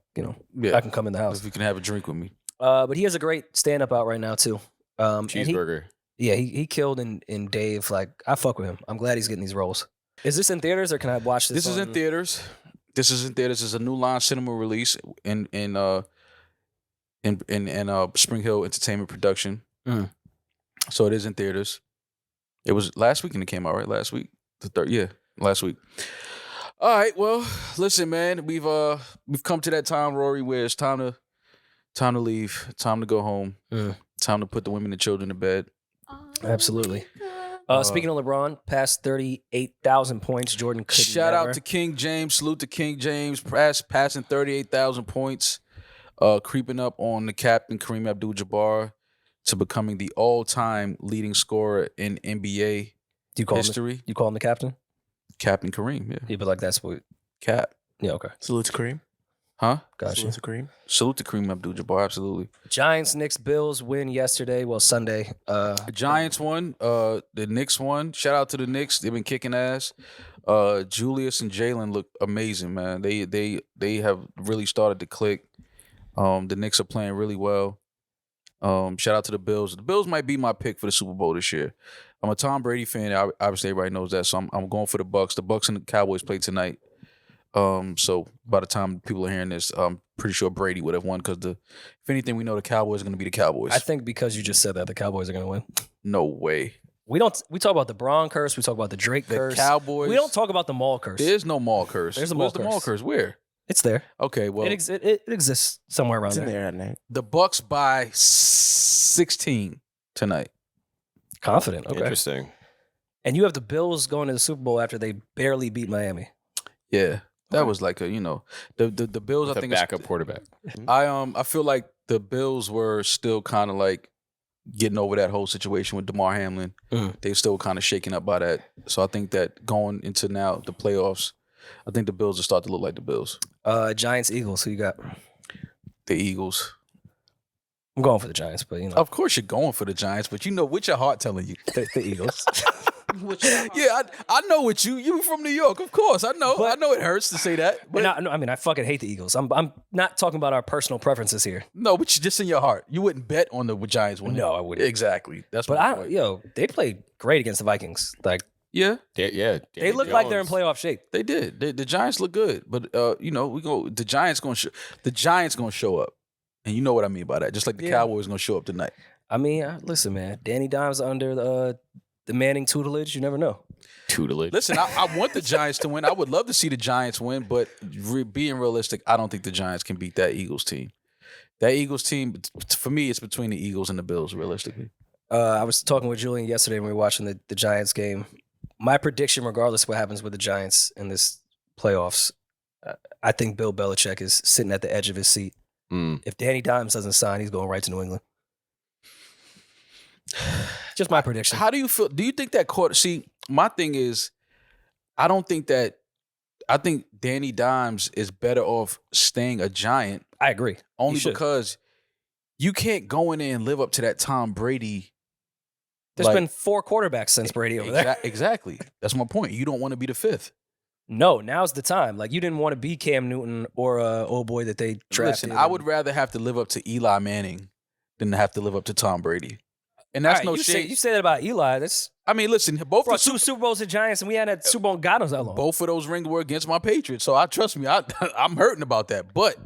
Yeah, I can come in the house. if you can have a drink with me. But he has a great stand-up out right now, too. And Cheeseburger. he killed in Dave. Like, I fuck with him. I'm glad he's getting these roles. Is this in theaters or can I watch this? This is in theaters. This isn't there. This is a New Line Cinema release in Spring Hill Entertainment production. Mm. So it is in theaters. It was last weekend it came out, right? Last week, last week. All right, well, listen, man, we've come to that time, Rory, where it's time to leave, time to go home, time to put the women and children to bed. Absolutely. Speaking of LeBron, past 38,000 points. Jordan could Shout never. out to King James. Salute to King James. Passing 38,000 points. Creeping up on the captain, Kareem Abdul-Jabbar, to becoming the all-time leading scorer in NBA Do you call history. Him, you call him the captain? Captain Kareem, yeah. Yeah, but like that's what. Cap. Yeah, okay. Salute to Kareem. Huh? Gotcha. Salute to Kareem. Salute to Kareem Abdul-Jabbar, absolutely. Giants, Knicks, Bills win yesterday. Well, Sunday. The Giants won. The Knicks won. Shout out to the Knicks. They've been kicking ass. Julius and Jalen look amazing, man. They have really started to click. The Knicks are playing really well. Shout out to the Bills. The Bills might be my pick for the Super Bowl this year. I'm a Tom Brady fan. Obviously, everybody knows that. So I'm going for the Bucks. The Bucks and the Cowboys play tonight. So by the time people are hearing this, I'm pretty sure Brady would have won because if anything, we know the Cowboys are going to be the Cowboys. I think because you just said that, the Cowboys are going to win. No way. We talk about the Braun curse. We talk about the Drake The curse. Cowboys. We don't talk about the mall curse. There's no mall curse. There's a Where's mall the mall curse. curse? Where? It's there. Okay, well, It exists somewhere around It's in there. there at night. the Bucks by 16 tonight. Confident. Okay. Interesting. And you have the Bills going to the Super Bowl after they barely beat Miami. Yeah, that was like the Bills. With I a think backup quarterback. I feel like the Bills were still kind of like getting over that whole situation with DeMar Hamlin. They still kind of shaken up by that. So I think that going into now the playoffs, I think the Bills will start to look like the Bills. Giants, Eagles. Who you got? The Eagles. I'm going for the Giants, but you know Of course you're going for the Giants, but you know what's your heart telling you? the Eagles. Yeah, I know what you from New York, of course. I know it hurts to say that. But I fucking hate the Eagles. I'm not talking about our personal preferences here. no, but you just in your heart. You wouldn't bet on the Giants winning. No, I wouldn't. Exactly. That's But my point. they played great against the Vikings. Like Yeah, Yeah. they look like they're in playoff shape. they did. The Giants look good, but the Giants gonna show up, and you know what I mean by that. Just like the Cowboys gonna show up tonight. I mean, listen, man. Danny Dimes under the Manning tutelage. You never know. Tutelage. Listen, I want the Giants to win. I would love to see the Giants win, but being realistic, I don't think the Giants can beat that Eagles team. That Eagles team, for me, it's between the Eagles and the Bills, realistically. I was talking with Julian yesterday when we were watching the Giants game. My prediction, regardless of what happens with the Giants in this playoffs, I think Bill Belichick is sitting at the edge of his seat. If Danny Dimes doesn't sign, he's going right to New England. Just my prediction. How do you feel? Do you think that court? See, my thing is, I think Danny Dimes is better off staying a Giant. I agree. Only He should. because you can't go in there and live up to that Tom Brady. There's been 4 quarterbacks since Brady over there. Exactly. That's my point. You don't want to be the 5th. No, now's the time. Like you didn't want to be Cam Newton or old boy that they drafted. Listen, I would rather have to live up to Eli Manning than to have to live up to Tom Brady. And that's All right, no shade. You say that about Eli. That's I mean, listen, both brought the 2 Super Bowls to Giants, and we had that Super Bowl in God knows how long. both of those rings were against my Patriots. So trust me, I'm hurting about that. But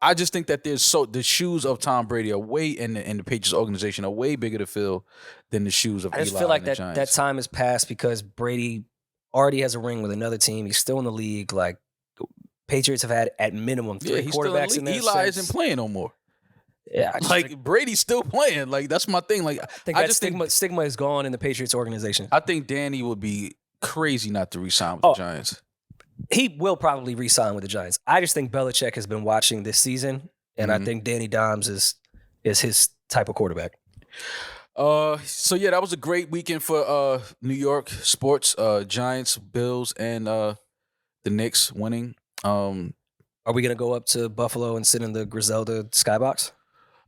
I just think that the shoes of Tom Brady are way and the Patriots organization are way bigger to fill than the shoes of I just Eli feel like and the that Giants. time has passed because Brady already has a ring with another team. He's still in the league. Like Patriots have had at minimum 3 he's still in the quarterbacks in league. there. Eli since- isn't playing no more. Yeah, I just Like think, Brady's still playing. Like that's my thing. Like I think I that just stigma is gone in the Patriots organization. I think Danny would be crazy not to re-sign with Oh. the Giants. He will probably re-sign with the Giants. I just think Belichick has been watching this season, and I think Danny Dimes is his type of quarterback. So yeah, that was a great weekend for New York sports. Giants, Bills, and the Knicks winning. Are we gonna go up to Buffalo and sit in the Griselda skybox?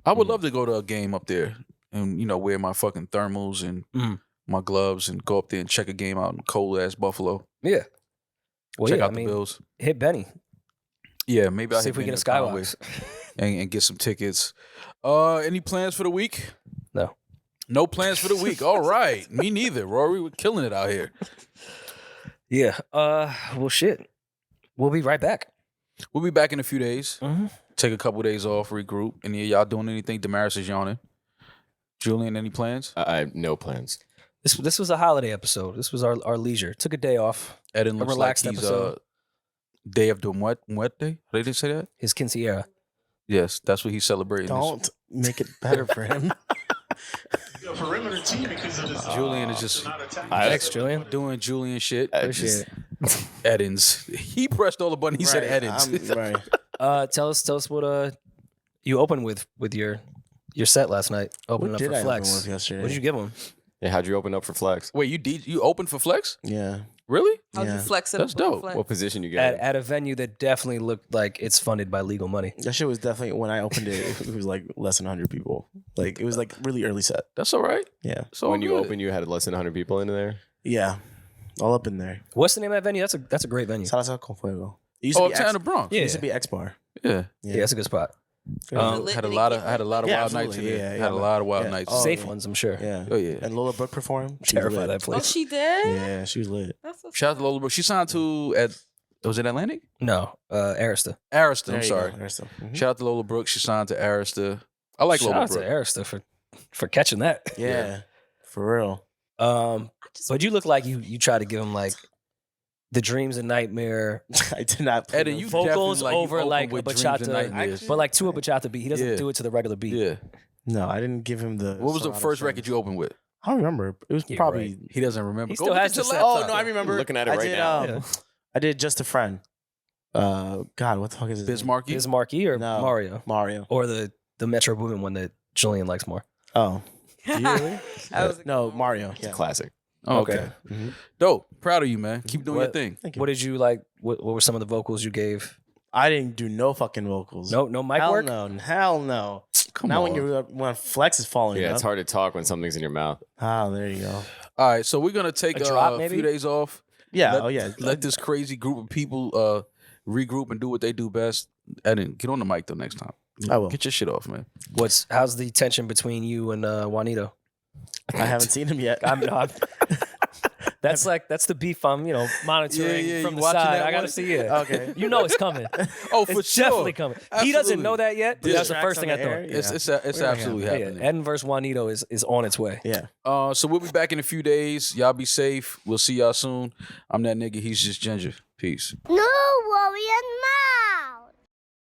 I would love to go to a game up there and wear my fucking thermals and my gloves and go up there and check a game out in cold ass Buffalo. Yeah. Well, check yeah, out the Bills. hit Benny. Yeah, maybe I'll See if we get a skybox. and get some tickets. Any plans for the week? No. No plans for the week. All right. Me neither, Rory. We're killing it out here. Yeah. Well, shit. We'll be right back. We'll be back in a few days. Mm-hmm. Take a couple days off, regroup. Any of y'all doing anything? Damaris is yawning. Julian, any plans? I have no plans. This was a holiday episode. This was our leisure. Took a day off. Eddin looks like relaxed he's episode. Day of the what day? They didn't say that? His quinceañera. Yes, that's what he's celebrating. Don't make it better for him. Julian is just Thanks, Julian. doing Julian shit. Appreciate it. Eddins. He pressed all the buttons. He said Eddins. Right. Tell us what you opened with your set last night. Opening What up did for I Flex. open with yesterday? What did you give him? Yeah, how'd you open up for Flex? Wait, you opened for Flex? Yeah. Really? How'd you Yeah. flex it? That's up with dope. Flex? What position you got? At a venue that definitely looked like it's funded by legal money. That shit was definitely, when I opened it, it was like less than 100 people. Like, it was like really early set. That's all right. Yeah. So When you opened, you had less than 100 people in there. Yeah. All up in there. What's the name of that venue? That's a great venue. Salsa con Fuego. It used to be Uptown X, the Bronx. it Yeah. used to be X Bar. Yeah. Yeah, that's a good spot. lit Had a when it lot get of I had a lot of Yeah, wild nights in absolutely. there. Yeah, Had a lot of wild yeah. nights. Oh, Safe yeah. ones, I'm sure. Yeah. Oh, yeah. And Lola Brooke performed. She was Terrified lit. that Oh, place. she did. Yeah, she was lit. That's what's Shout out to Lola Brooke. She signed to was it Atlantic? No, Arista. Arista. There I'm you sorry. go. There's some- mhm. Shout out to Lola Brooke. She signed to Arista. I like Shout Lola out to Brooke. Arista for catching that. Yeah, for real. But you look like you try to give him like the dreams and nightmare, I did not play Eddin, them. you vocals definitely, over, you open like, with a Dreams and bachata. Nightmares. but like to a bachata beat. He doesn't Yeah. do it to the regular beat. Yeah. No, I didn't give him the. What was the Sonata first Songs. record you opened with? I don't remember. It was You're probably. He doesn't remember. He Go still look has at your the laptop. laptop. Oh no, I remember. I'm looking at it I right did, now. Yeah. I did Just a Friend. God, what the fuck is his name? Bismarcky. Is Marquis or No. Mario Mario. or the Metro Boomin one that Julian likes more? Oh, do you really? That was a No, good Mario. It's a Yeah. classic. Oh, okay. Mhm. Dope. Proud of you, man. Keep doing your What- thing. Thank you. What did you like? What were some of the vocals you gave? I didn't do no fucking vocals. No mic Hell work. no. Hell no. Come Now on. when Flex is falling Yeah, up. it's hard to talk when something's in your mouth. Oh, there you go. All right, so we're gonna take A drop, a maybe? few days off. Yeah. Let, Oh yeah. Let this crazy group of people regroup and do what they do best. And get on the mic though next time. I will. Get your shit off, man. How's the tension between you and Juanito? I haven't seen him yet. I'm that's the beef I'm monitoring Yeah, from you the watching side. that I gotta one? see it. Okay. You know it's coming. Oh, for It's sure. definitely coming. He doesn't Absolutely. know that yet. But Yeah. that's the first Tracks thing I on the thought. air? It's We're gonna absolutely Yeah, happening. Eddin versus Juanito is on its way. Yeah. So we'll be back in a few days. Y'all be safe. We'll see y'all soon. I'm that nigga. He's just Ginger. Peace. No, Rory,